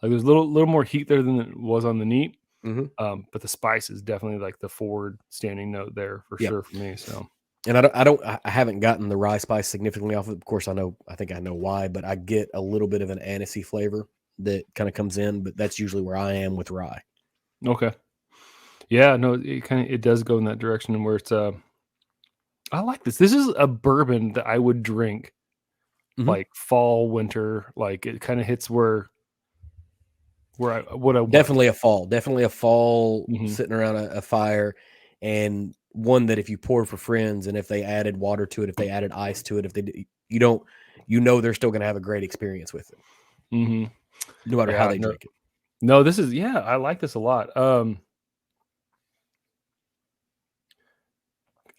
Like there's a little more heat there than it was on the neat. Mm-hmm. But the spice is definitely like the forward standing note there for Yep. sure for me. So, And I haven't gotten the rye spice significantly off of it. Of course, I think I know why, but I get a little bit of an anisey flavor that kind of comes in, but that's usually where I am with rye. okay. Yeah, no, it does go in that direction where it's I like this. This is a bourbon that I would drink Mhm. like fall, winter. Like it kind of hits where what I want. Definitely a fall Mhm. sitting around a fire, and one that if you poured for friends and if they added water to it, if they added ice to it, if they you don't, they're still going to have a great experience with it, Mhm. no matter how Yeah, they drink it. no, this is I like this a lot.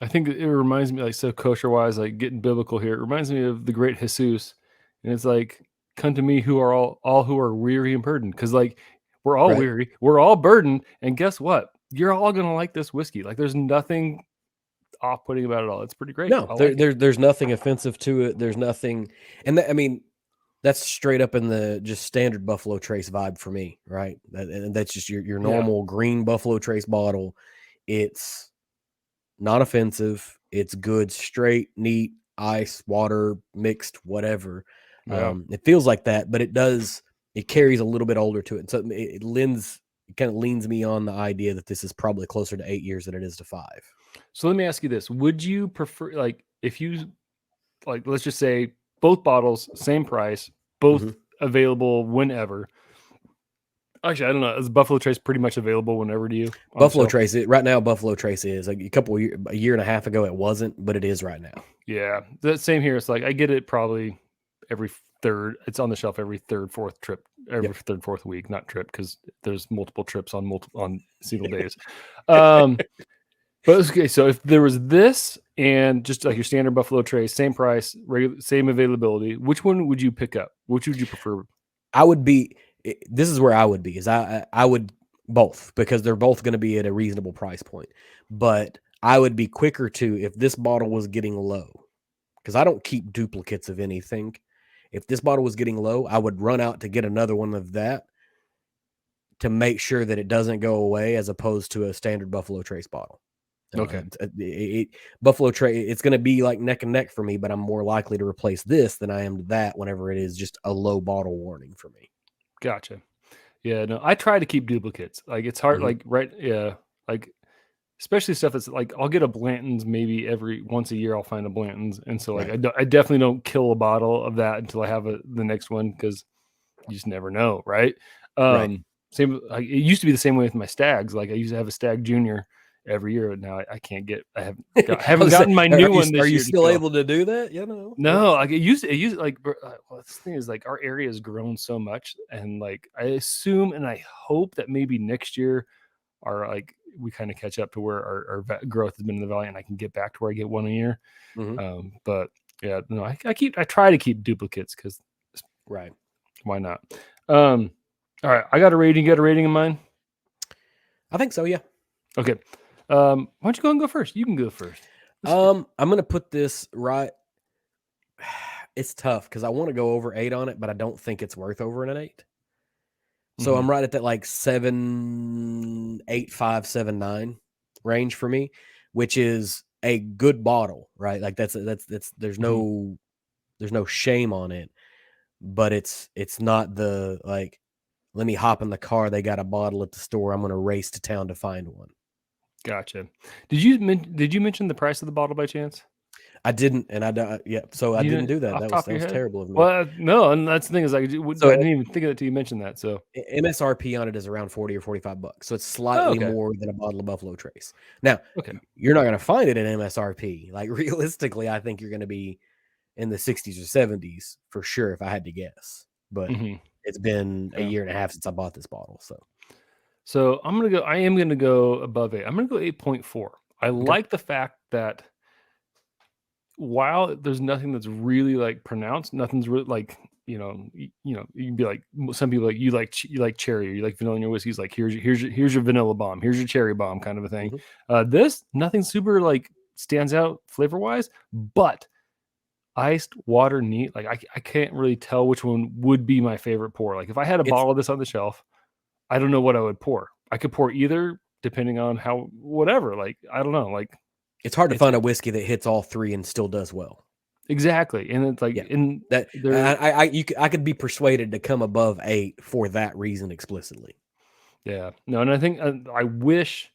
I think it reminds me, like, so kosher wise, like getting biblical here. It reminds me of the great Jesus, and it's like, "Come to me, who are all who are weary and burdened," because like we're all Right? weary, we're all burdened, and guess what? You're all gonna like this whiskey. Like, there's nothing off-putting about it all. It's pretty great. No, I like it. there's nothing offensive to it. There's nothing, and I mean, that's straight up in the just standard Buffalo Trace vibe for me, right? And that's just your Yeah, normal green Buffalo Trace bottle. It's not offensive. It's good, straight, neat, ice, water, mixed, whatever. yeah. It feels like that, but it carries a little bit older to it. And so it kind of leans me on the idea that this is probably closer to 8 years than it is to 5. So let me ask you this: would you prefer, like, if you like, let's just say both bottles, same price, both Mhm. available whenever? Actually, I don't know. Is Buffalo Trace pretty much available whenever to you on the Buffalo shelf? Trace, right now, Buffalo Trace is like a year and a half ago, it wasn't, but it is right now. Yeah, the same here. It's like I get it probably every third. It's on the shelf every third, fourth trip, every Yep. third, fourth week. Not trip because there's multiple trips on multiple on single days. Um, but okay, so if there was this and just like your standard Buffalo Trace, same price, same availability, which one would you pick up? Which would you prefer? I would be. This is where I would be. Is I would both because they're both going to be at a reasonable price point. But I would be quicker to if this bottle was getting low because I don't keep duplicates of anything. If this bottle was getting low, I would run out to get another one of that to make sure that it doesn't go away, as opposed to a standard Buffalo Trace bottle. Okay, Buffalo Trace, it's going to be like neck and neck for me, but I'm more likely to replace this than I am to that whenever it is just a low bottle warning for me. gotcha. Yeah, no, I try to keep duplicates. Like it's hard. Mhm. Like right, yeah, like especially stuff that's like I'll get a Blanton's maybe every once a year. I'll find a Blanton's, and so like Right. I definitely don't kill a bottle of that until I have the next one because you just never know, right? Right. Same. It used to be the same way with my stags. Like I used to have a stag junior every year, but now I can't get. I haven't gotten my new one Are this you year to still kill. able to do that? You know? No, like it used like well, this thing is like our area has grown so much, and like I assume and I hope that maybe next year our like we kind of catch up to where our growth has been in the valley, and I can get back to where I get one a year. Mhm. But yeah, no, I try to keep duplicates because Right. why not? All right, I got a rating. You got a rating in mind? I think so, yeah. Okay. Why don't you go and go first? You can go first. I'm gonna put this right. It's tough because I want to go over 8 on it, but I don't think it's worth over an 8. So Mhm. I'm right at that like 7, 8, 5, 7, 9 range for me, which is a good bottle, right? Like that's there's Mhm. no shame on it, but it's not the like, let me hop in the car. They got a bottle at the store. I'm gonna race to town to find one. Gotcha. Did you mention the price of the bottle by chance? I didn't, and yeah. So I You didn't didn't do that. off the That top of your was head? terrible of me. Well, no, and that's the thing is like So I didn't even think of it till you mentioned that. So MSRP on it is around 40 or $45. So it's oh, slightly okay, more than a bottle of Buffalo Trace. Now, okay, you're not going to find it at MSRP. Like realistically, I think you're going to be in the 60s or 70s for sure if I had to guess. But hmm it's been a yeah. year and a half since I bought this bottle. So I'm gonna go. I am gonna go above 8. I'm gonna go 8.4. I Okay. like the fact that while there's nothing that's really like pronounced, nothing's really like you know you can be like some people like you like cherry or you like vanilla in your whiskeys. Like here's your vanilla bomb, here's your cherry bomb kind of a thing. Mhm. This nothing super like stands out flavor wise, but iced water neat. Like I can't really tell which one would be my favorite pour. Like if I had a It's bottle of this on the shelf, I don't know what I would pour. I could pour either depending on how whatever. Like I don't know. Like it's hard to it's find a whiskey that hits all 3 and still does well. exactly, and it's like Yeah. in That there. I could be persuaded to come above 8 for that reason explicitly. Yeah, no, and I think I wish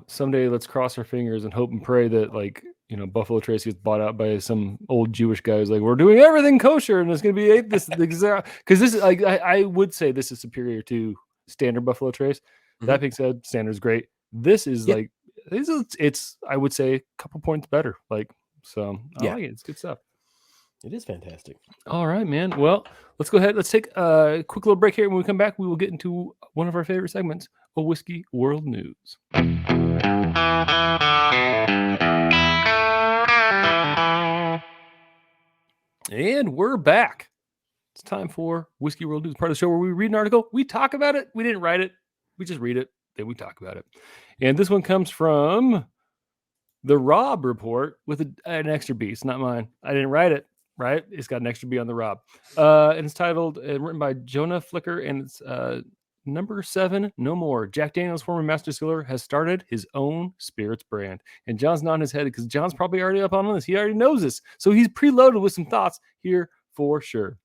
someday let's cross our fingers and hope and pray that like Buffalo Trace gets bought out by some old Jewish guy who's like we're doing everything kosher and it's going to be this exact because this is like I would say this is superior to standard Buffalo Trace. Mhm. That being said, standard's great. This is Yeah. like it's I would say a couple points better. Like so I Yeah. like it. It's good stuff. It is fantastic. All right, man. Well, let's go ahead. Let's take a quick little break here. When we come back, we will get into one of our favorite segments, a whiskey world news. And we're back. It's time for Whiskey World News, part of the show where we read an article, we talk about it. We didn't write it, we just read it, then we talk about it. And this one comes from the Rob Report with an extra B. It's not mine. I didn't write it, right? It's got an extra B on the Rob. And it's titled and written by Jonah Flicker, and it's number 7, no more. Jack Daniel's former master distiller has started his own spirits brand. And John's nodding his head because John's probably already up on this. He already knows this. So he's preloaded with some thoughts here for sure.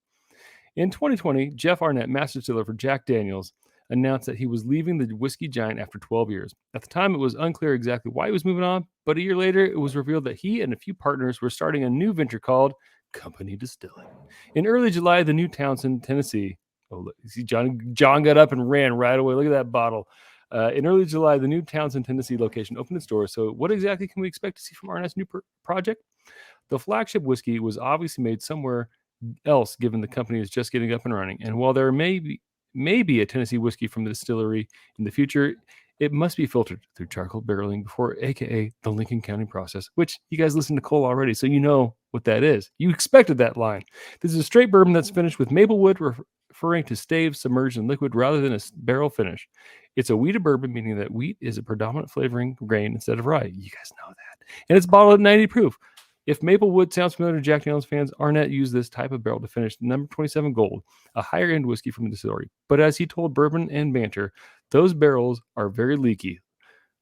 In 2020, Jeff Arnett, master distiller for Jack Daniel's, announced that he was leaving the whiskey giant after 12 years. At the time, it was unclear exactly why he was moving on, but a year later, it was revealed that he and a few partners were starting a new venture called Company Distilling. In early July, the New Townsend, Tennessee. Oh, look, see, John got up and ran right away. Look at that bottle. In early July, the New Townsend, Tennessee location opened its doors. So, what exactly can we expect to see from Arnett's new project? The flagship whiskey was obviously made somewhere else, given the company is just getting up and running. And while there may be a Tennessee whiskey from the distillery in the future, it must be filtered through charcoal barreling before, aka the Lincoln County process, which you guys listened to Cole already, so you know what that is. You expected that line. This is a straight bourbon that's finished with maple wood, referring to staves submerged in liquid rather than a barrel finish. It's a wheated bourbon, meaning that wheat is a predominant flavoring grain instead of rye. You guys know that. And it's bottled at 90 proof. If Maplewood sounds familiar to Jack Daniel's fans, Arnett used this type of barrel to finish number 27 Gold, a higher end whiskey from the distillery. But as he told Bourbon and Banter, those barrels are very leaky.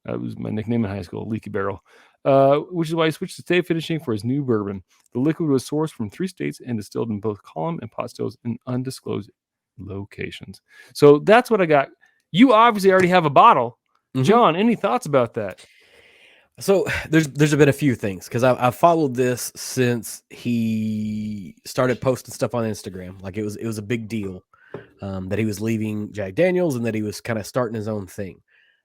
That was my nickname in high school, Leaky Barrel, which is why he switched to stave finishing for his new bourbon. The liquid was sourced from 3 states and distilled in both column and pot stills in undisclosed locations. So that's what I got. You obviously already have a bottle. Mhm. John, any thoughts about that? So there's been a few things because I've followed this since he started posting stuff on Instagram. Like it was a big deal that he was leaving Jack Daniels and that he was kind of starting his own thing.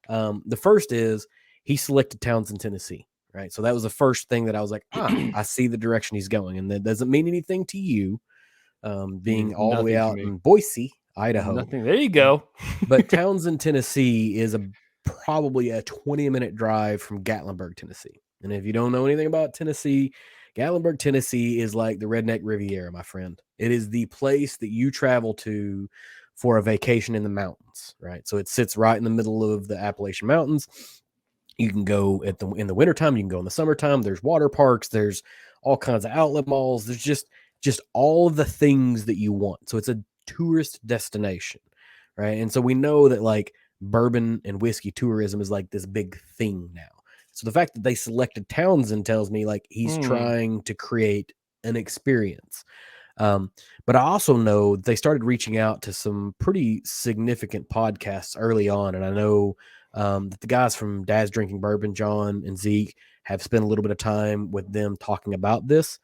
The first is he selected Townsend, Tennessee. Right, so that was the first thing that I was like, I see the direction he's going, and that doesn't mean anything to you, being Means all the way nothing to out me. in Boise, Idaho. Nothing. There you go. But Townsend, Tennessee is probably a 20-minute drive from Gatlinburg, Tennessee. And if you don't know anything about Tennessee, Gatlinburg, Tennessee is like the redneck Riviera, my friend. It is the place that you travel to for a vacation in the mountains, right? So it sits right in the middle of the Appalachian Mountains. You can go in the wintertime, you can go in the summertime. There's water parks, there's all kinds of outlet malls. There's just all of the things that you want. So it's a tourist destination, right? And so we know that like bourbon and whiskey tourism is like this big thing now. So the fact that they selected Townsend tells me like he's trying to create an experience. But I also know they started reaching out to some pretty significant podcasts early on. And I know that the guys from Dad's Drinking Bourbon, John and Zeke, have spent a little bit of time with them talking about this.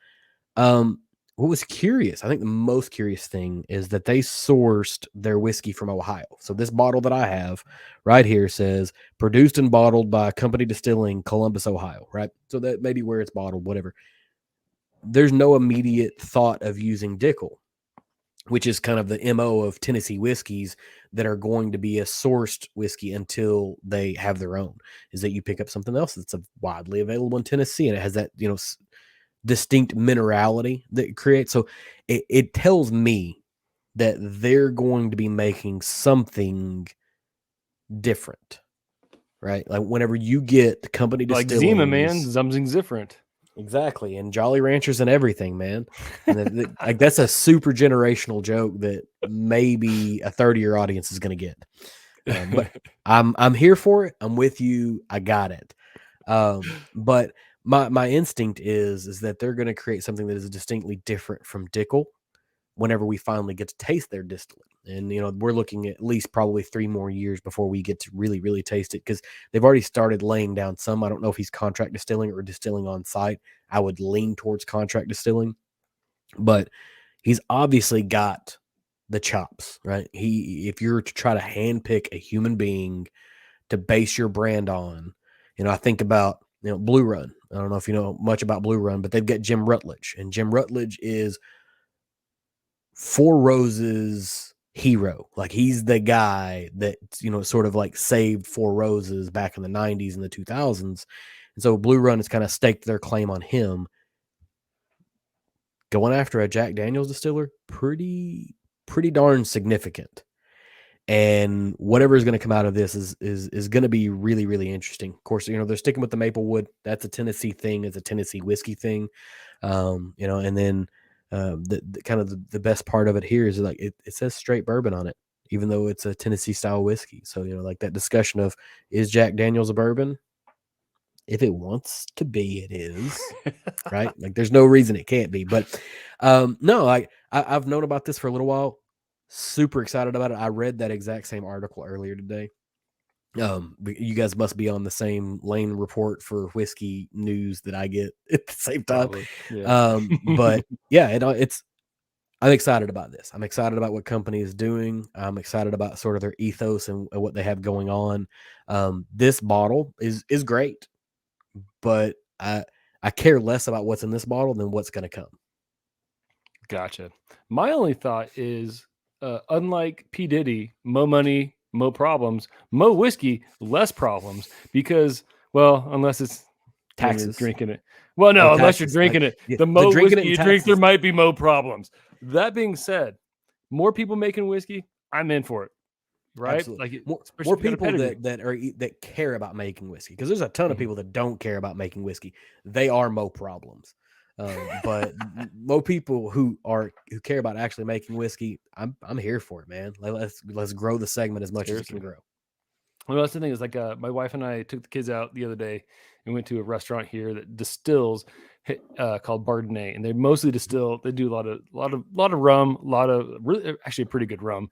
What was curious, I think the most curious thing is that they sourced their whiskey from Ohio. So this bottle that I have right here says produced and bottled by Company Distilling, Columbus, Ohio, right? So that may be where it's bottled, whatever. There's no immediate thought of using Dickel, which is kind of the MO of Tennessee whiskeys that are going to be a sourced whiskey until they have their own, is that you pick up something else that's widely available in Tennessee and it has that, distinct minerality that it creates. So it tells me that they're going to be making something different, right? Like whenever you get the Company Like Zima, man. Distilleries, Something's different. exactly, and Jolly Ranchers and everything, man. And like that's a super generational joke that maybe a 30-year audience is going to get. But I'm here for it. I'm with you. I got it. But my instinct is that they're going to create something that is distinctly different from Dickel whenever we finally get to taste their distillate. And we're looking at least probably 3 more years before we get to really, really taste it, because they've already started laying down some. I don't know if he's contract distilling or distilling on site. I would lean towards contract distilling, but he's obviously got the chops, right? If you're to try to handpick a human being to base your brand on, I think about Blue Run. I don't know if you know much about Blue Run, but they've got Jim Rutledge, and Jim Rutledge is Four Roses hero. Like he's the guy that sort of like saved Four Roses back in the 90s and the 2000s. And so Blue Run has kind of staked their claim on him. Going after a Jack Daniels distiller, pretty darn significant. And whatever is going to come out of this is going to be really, really interesting. Of course, they're sticking with the Maplewood. That's a Tennessee thing. It's a Tennessee whiskey thing. And then the kind of the best part of it here is like it says straight bourbon on it, even though it's a Tennessee style whiskey. So like that discussion of, is Jack Daniels a bourbon? If it wants to be, it is. Right? Like there's no reason it can't be. But no, I've known about this for a little while. Super excited about it. I read that exact same article earlier today. You guys must be on the same lane report for whiskey news that I get at the same time. Probably, yeah. But yeah, I'm excited about this. I'm excited about what company is doing. I'm excited about sort of their ethos and what they have going on. This bottle is great, but I care less about what's in this bottle than what's going to come. Gotcha. My only thought is, unlike P. Diddy, mo money, mo problems, mo whiskey, less problems. Because, well, unless it's Taxes. You're drinking it. Well, no, unless you're drinking it. The mo whiskey you drink, there might be mo problems. That being said, more people making whiskey, I'm in for it. Right? Absolutely. Like more people that care about making whiskey, because there's a ton of people that don't care about making whiskey. They are mo problems. But mo people who care about actually making whiskey, I'm here for it, man. Let's grow the segment as much as it can grow. Well, that's the thing is, like, my wife and I took the kids out the other day and went to a restaurant here that distills called Bardonnay, and they mostly distill. They do a lot of rum, a lot of really actually pretty good rum.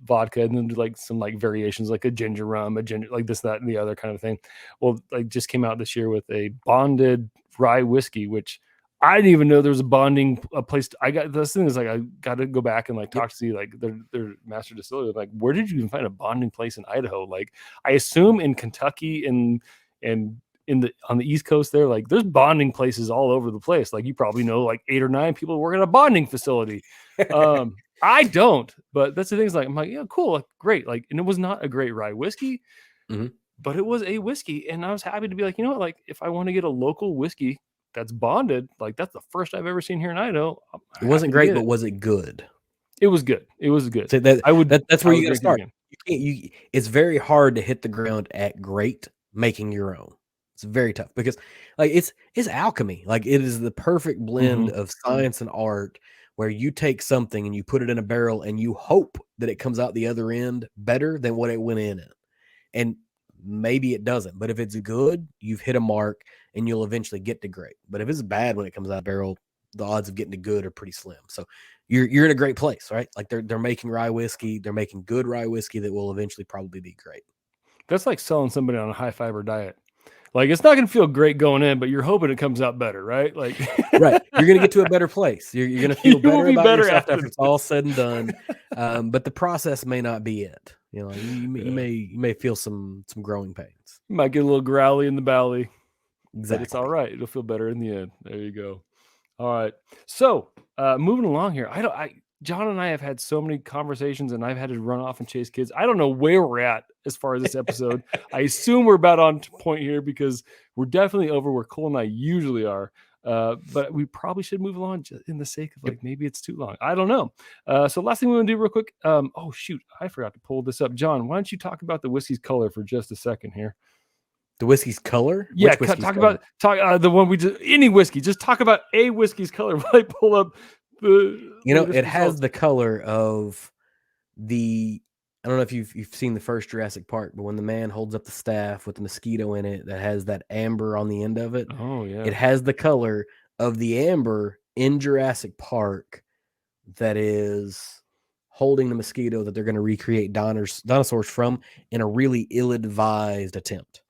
vodka and then do like some like variations, like a ginger rum, a ginger, like this, that, and the other kind of thing. Well, like just came out this year with a bonded rye whiskey, which I didn't even know there was a place. I got this thing is like, I got to go back and like talk to see like their master distiller. Like, where did you even find a bonding place in Idaho? Like, I assume in Kentucky and on the East Coast there, like there's bonding places all over the place. Like you probably know like 8 or 9 people who work at a bonding facility. I don't, but that's the thing is like, I'm like, yeah, cool. Like, great. Like, and it was not a great rye whiskey, but it was a whiskey. And I was happy to be like, you know what? Like if I want to get a local whiskey that's bonded, like that's the first I've ever seen here in Idaho. It wasn't great, but was it good? It was good. It was good. So that's where you got to start. It's very hard to hit the ground at great making your own. It's very tough because like it's alchemy. Like it is the perfect blend of science and art where you take something and you put it in a barrel and you hope that it comes out the other end better than what it went in. And maybe it doesn't, but if it's good, you've hit a mark and you'll eventually get to great. But if it's bad when it comes out of barrel, the odds of getting to good are pretty slim. So you're in a great place, right? Like they're making rye whiskey, they're making good rye whiskey that will eventually probably be great. That's like selling somebody on a high fiber diet. Like it's not going to feel great going in, but you're hoping it comes out better, right? Like, right, you're going to get to a better place. You're going to feel better about yourself after it's all said and done. But the process may not be it. You know, you may feel some growing pains. You might get a little growly in the belly. Exactly, but it's all right. It'll feel better in the end. There you go. All right. So moving along here, John and I have had so many conversations and I've had to run off and chase kids. I don't know where we're at as far as this episode. I assume we're about on point here because we're definitely over where Cole and I usually are. But we probably should move along just in the sake of like, maybe it's too long. I don't know. So last thing we want to do real quick. Oh shoot. I forgot to pull this up. John, why don't you talk about the whiskey's color for just a second here? The whiskey's color? Yeah, the one we just any whiskey. Just talk about a whiskey's color. When I pull up the, it has the color of the. I don't know if you've seen the first Jurassic Park, but when the man holds up the staff with the mosquito in it that has that amber on the end of it, oh yeah, it has the color of the amber in Jurassic Park that is holding the mosquito that they're going to recreate dinosaurs from in a really ill-advised attempt.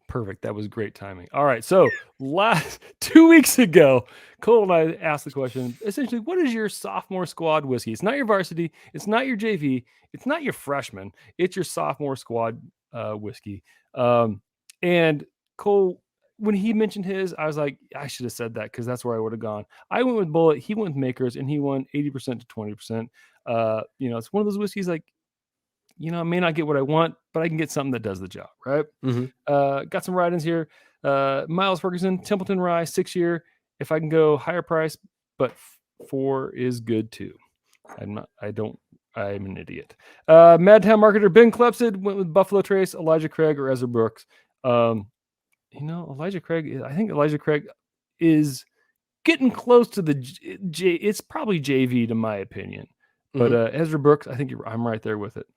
Perfect. That was great timing. All right. So last 2 weeks ago, Cole and I asked the question, essentially, what is your sophomore squad whiskey? It's not your varsity. It's not your JV. It's not your freshman. It's your sophomore squad whiskey. And Cole, when he mentioned his, I was like, I should have said that because that's where I would have gone. I went with Bullet. He went with Makers and he won 80% to 20%. It's one of those whiskeys like, I may not get what I want, but I can get something that does the job, right? Got some write-ins here. Miles Ferguson, Templeton Rye, 6-year. If I can go higher price, but 4 is good too. I'm an idiot. Madtown marketer Ben Klepsid went with Buffalo Trace, Elijah Craig, or Ezra Brooks. Elijah Craig, I think Elijah Craig is getting close to it's probably JV to my opinion. But Ezra Brooks, I think I'm right there with it.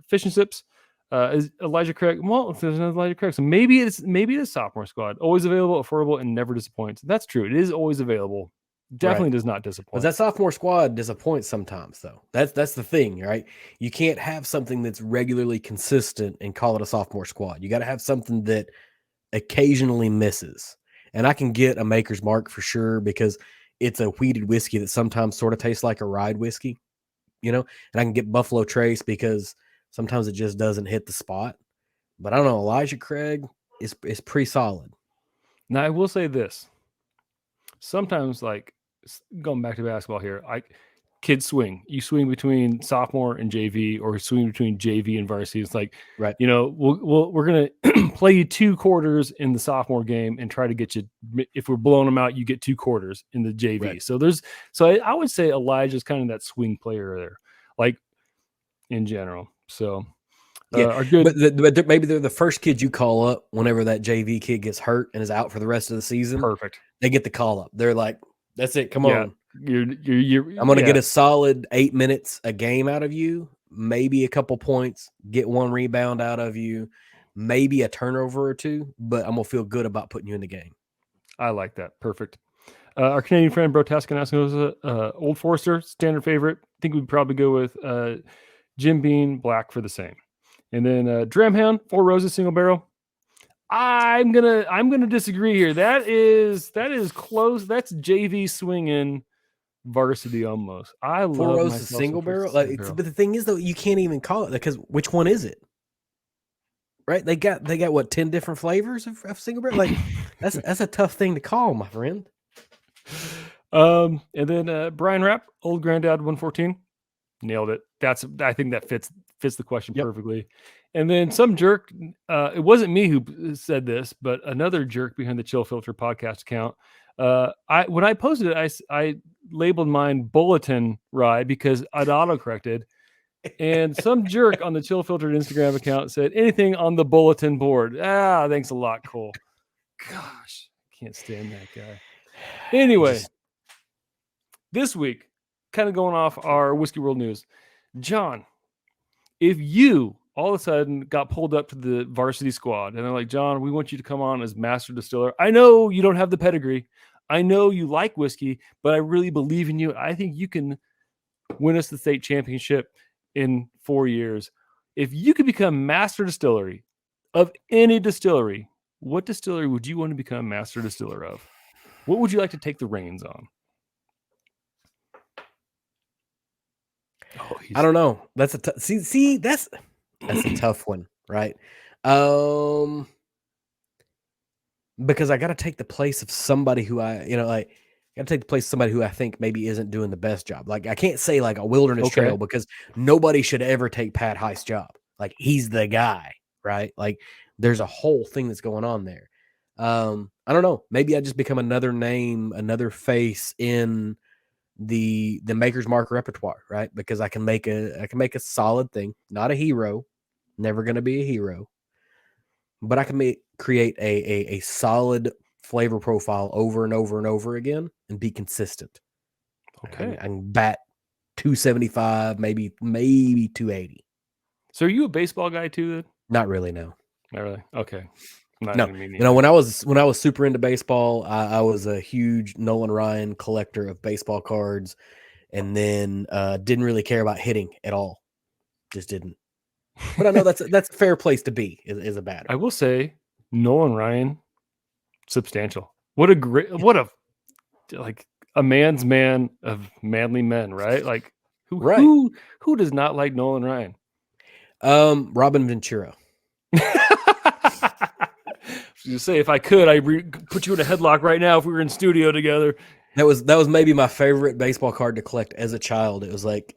Fish and Sips is Elijah Craig. Well, if there's another Elijah Craig, so maybe it is sophomore squad. Always available, affordable, and never disappoints. That's true. It is always available. Definitely does not disappoint. But that sophomore squad disappoints sometimes, though. That's the thing, right? You can't have something that's regularly consistent and call it a sophomore squad. You got to have something that occasionally misses. And I can get a Maker's Mark for sure because it's a wheated whiskey that sometimes sort of tastes like a rye whiskey. And I can get Buffalo Trace because sometimes it just doesn't hit the spot. But I don't know, Elijah Craig is pretty solid. Now I will say this. Sometimes, like going back to basketball here, kids swing. You swing between sophomore and JV, or swing between JV and varsity. It's like, right. We're gonna play you 2 quarters in the sophomore game and try to get you. If we're blowing them out, you get 2 quarters in the JV. Right. So I would say Elijah's kind of that swing player there, like in general. So are good. But maybe they're the first kid you call up whenever that JV kid gets hurt and is out for the rest of the season. Perfect. They get the call up. They're like, that's it. Come on. I'm going to get a solid 8 minutes a game out of you, maybe a couple points, get 1 rebound out of you, maybe a turnover or 2, but I'm going to feel good about putting you in the game. I like that. Perfect. Our Canadian friend Bro Tascanask Old Forester, standard favorite. I think we'd probably go with Jim Beam Black for the same. And then Dramhound, Four Roses single barrel. I'm gonna disagree here. That is close. That's JV swinging varsity almost. I Four love Roses myself single barrel. Like, but the thing is, though, you can't even call it because which one is it? Right? They got what 10 different flavors of single barrel. Like that's a tough thing to call, my friend. And then Brian Rapp, Old Granddad 114, nailed it. I think that fits the question perfectly. And then some jerk, it wasn't me who said this, but another jerk behind the Chill Filter podcast account. When I posted it, I labeled mine Bulletin Rye because I'd autocorrected. And some jerk on the Chill Filtered Instagram account said anything on the bulletin board. Thanks a lot, Cole. Gosh, can't stand that guy. Anyway, this week, kind of going off our Whiskey World news, John, if you all of a sudden got pulled up to the varsity squad and they're like, John, we want you to come on as master distiller. I know you don't have the pedigree. I know you like whiskey, but I really believe in you. I think you can win us the state championship in 4 years. If you could become master distillery of any distillery, what distillery would you want to become master distiller of? What would you like to take the reins on? I don't know. That's a see. That's a tough one, right? Because I got to take the place of somebody who I got to take the place of somebody who I think maybe isn't doing the best job. Like I can't say like a Wilderness Trail because nobody should ever take Pat Heist's job. Like he's the guy, right? Like there's a whole thing that's going on there. I don't know. Maybe I just become another name, another face in the Maker's Mark repertoire, right? Because I can make a solid thing, not a hero, never going to be a hero, but I can create a solid flavor profile over and over and over again and be consistent. Okay. I can bat 275, maybe 280. So are you a baseball guy too then? Not really, no. Not really. Okay. No, when I was super into baseball, I was a huge Nolan Ryan collector of baseball cards, and then didn't really care about hitting at all. Just didn't. But I know that's a fair place to be is a batter. I will say, Nolan Ryan, substantial. What a like a man's man of manly men, right? Like who does not like Nolan Ryan? Robin Ventura. You say if I could, I put you in a headlock right now if we were in studio together. That was maybe my favorite baseball card to collect as a child. It was like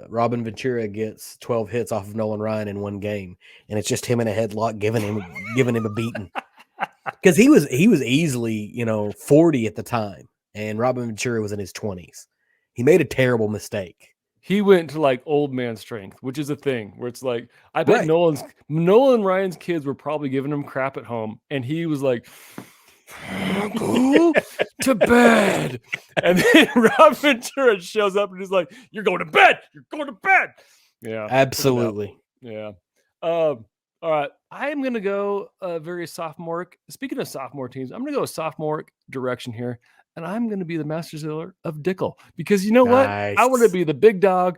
Robin Ventura gets 12 hits off of Nolan Ryan in one game, and it's just him in a headlock giving him a beating because he was easily 40 at the time, and Robin Ventura was in his 20s. He made a terrible mistake. He went to like old man strength, which is a thing where it's like, I bet Nolan Ryan's kids were probably giving him crap at home. And he was like, go to bed. And then Rob Ventura shows up and he's like, you're going to bed. You're going to bed. Yeah, absolutely. Yeah. All right. I am going to go very sophomoric. Speaking of sophomore teams, I'm going to go a sophomoric direction here. And I'm going to be the master distiller of Dickel because you know what? I want to be the big dog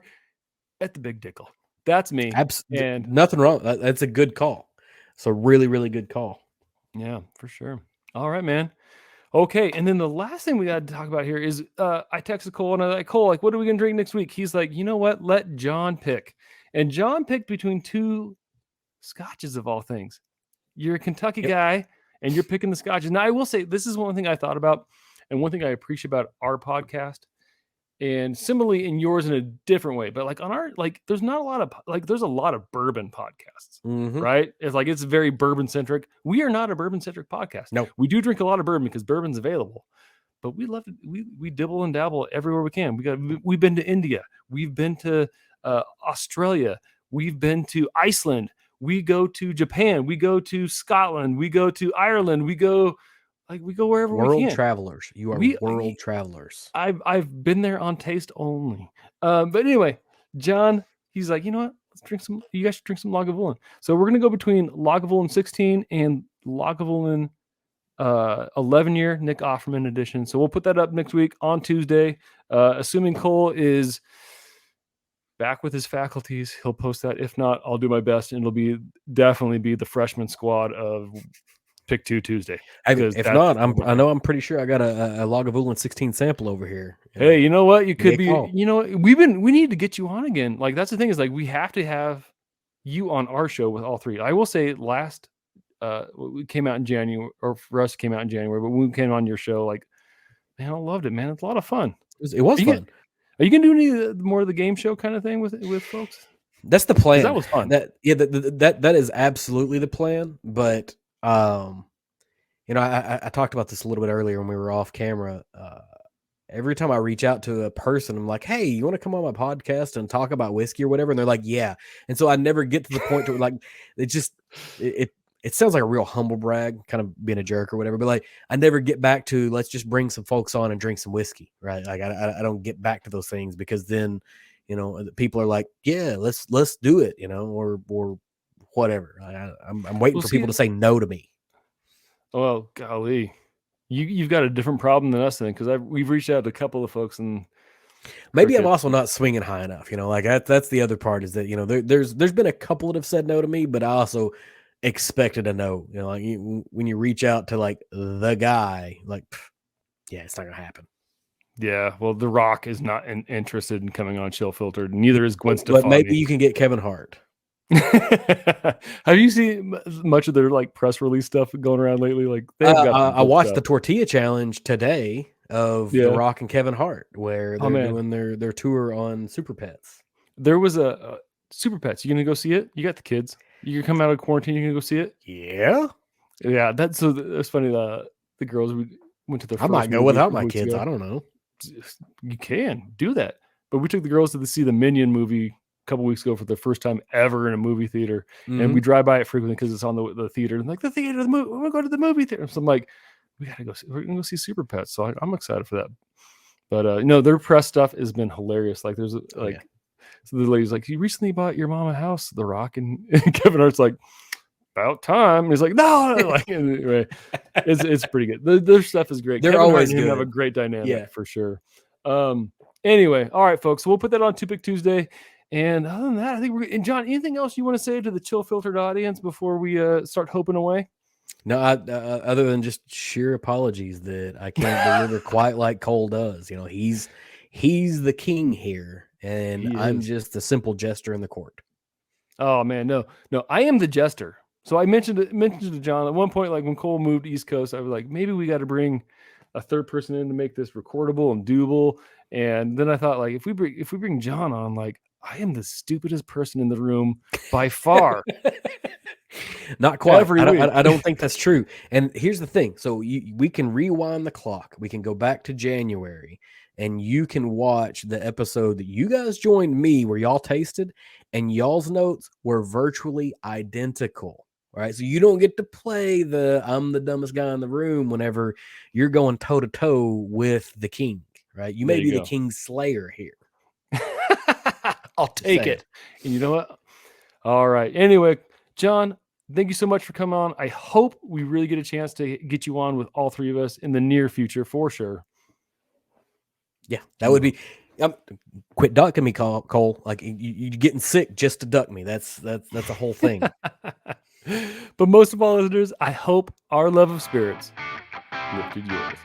at the Big Dickel. That's me. And nothing wrong. That's a good call. It's a really, really good call. Yeah, for sure. All right, man. Okay. And then the last thing we got to talk about here is I texted Cole and I was like, Cole, like, what are we going to drink next week? He's like, you know what? Let John pick. And John picked between two scotches of all things. You're a Kentucky guy and you're picking the scotches. Now, I will say this is one thing I thought about. And one thing I appreciate about our podcast, and similarly in yours in a different way, but like on our, like, there's not a lot of, like, there's a lot of bourbon podcasts, right? It's like, it's very bourbon centric. We are not a bourbon centric podcast. No, we do drink a lot of bourbon because bourbon's available, but we love it. We dibble and dabble everywhere we can. We've been to India. We've been to Australia. We've been to Iceland. We go to Japan. We go to Scotland. We go to Ireland. We go wherever we can. World travelers. You are world travelers. I've been there on taste only. But anyway, John, he's like, you know what? Let's drink some. You guys should drink some Lagavulin. So we're gonna go between Lagavulin 16 and Lagavulin 11-year Nick Offerman edition. So we'll put that up next week on Tuesday. Assuming Cole is back with his faculties, he'll post that. If not, I'll do my best, and it'll definitely be the freshman squad of Pick 2 Tuesday. If not, I'm pretty sure I got a Lagavulin 16 sample over here. Hey, you know what? You could be. You know, we need to get you on again. Like, that's the thing, is like we have to have you on our show with all three. I will say we came out in January, or for us came out in January, but when we came on your show, like, man, I loved it, man. It's a lot of fun. It was fun. Are you gonna do any more of the game show kind of thing with folks? That's the plan. That was fun. That is absolutely the plan. But you know, I talked about this a little bit earlier when we were off camera. Every time I reach out to a person, I'm like, "Hey, you want to come on my podcast and talk about whiskey or whatever?" And they're like, "Yeah." And so I never get to the point to like it sounds like a real humble brag, kind of being a jerk or whatever. But like, I never get back to let's just bring some folks on and drink some whiskey, right? Like, I don't get back to those things, because then, you know, people are like, "Yeah, let's do it," you know, or whatever. I'm waiting for people to say no to me. Well, golly. You've got a different problem than us then, because we've reached out to a couple of folks, and maybe I'm also not swinging high enough. You know, like that's the other part, is that, you know, there's been a couple that have said no to me, but I also expected a no. You know, like when you reach out to like the guy, like, yeah, it's not gonna happen. Yeah, well, The Rock is not interested in coming on Chill Filtered. Neither is Gwen Stefani. But maybe you can get Kevin Hart. Have you seen much of their like press release stuff going around lately? Like, I watched the tortilla challenge today of The Rock and Kevin Hart, where they're doing their tour on Super Pets. There was a Super Pets. You gonna go see it? You got the kids. You can come out of quarantine. You can go see it. Yeah. That's funny. The girls went to their. I might go without my kids. I don't know. You can do that, but we took the girls to see the Minion movie couple weeks ago for the first time ever in a movie theater, and we drive by it frequently because it's on the theater. And like, the theater, the movie, we're gonna go to the movie theater. So I'm like, we gotta go. We're gonna go see Super Pets. So I'm excited for that. But you know, their press stuff has been hilarious. Like, there's so the lady's like, "You recently bought your mom a house, The Rock," and Kevin Hart's like, "About time." And he's like, "No." Like, anyway, it's pretty good. Their stuff is great. They're Kevin always Hart and him good. have a great dynamic, for sure. Anyway, all right, folks. So we'll put that on Two Pick Tuesday. And other than that, I think and John, anything else you want to say to the Chill Filtered audience before we start hoping away? No, other than just sheer apologies that I can't deliver quite like Cole does. You know, he's the king here, and I'm just a simple jester in the court. Oh man, no, I am the jester. So I mentioned to John at one point, like when Cole moved East Coast, I was like, maybe we got to bring a third person in to make this recordable and doable. And then I thought, like, if we bring John on, like, I am the stupidest person in the room by far. Not quite. I don't think that's true. And here's the thing. So we can rewind the clock. We can go back to January, and you can watch the episode that you guys joined me where y'all tasted, and y'all's notes were virtually identical. Right. So you don't get to play I'm the dumbest guy in the room whenever you're going toe to toe with the king. Right. You may be the king's slayer here. I'll take it. And you know what? All right. Anyway, John, thank you so much for coming on. I hope we really get a chance to get you on with all three of us in the near future, for sure. Yeah, that would be. Quit ducking me, Cole. Like, you're getting sick just to duck me. That's a whole thing. But most of all, listeners, I hope our love of spirits lifted yours.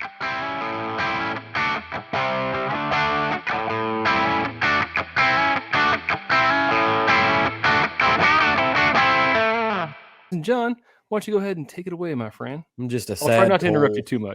And John, why don't you go ahead and take it away, my friend? I'm just a I'll try not to interrupt you too much.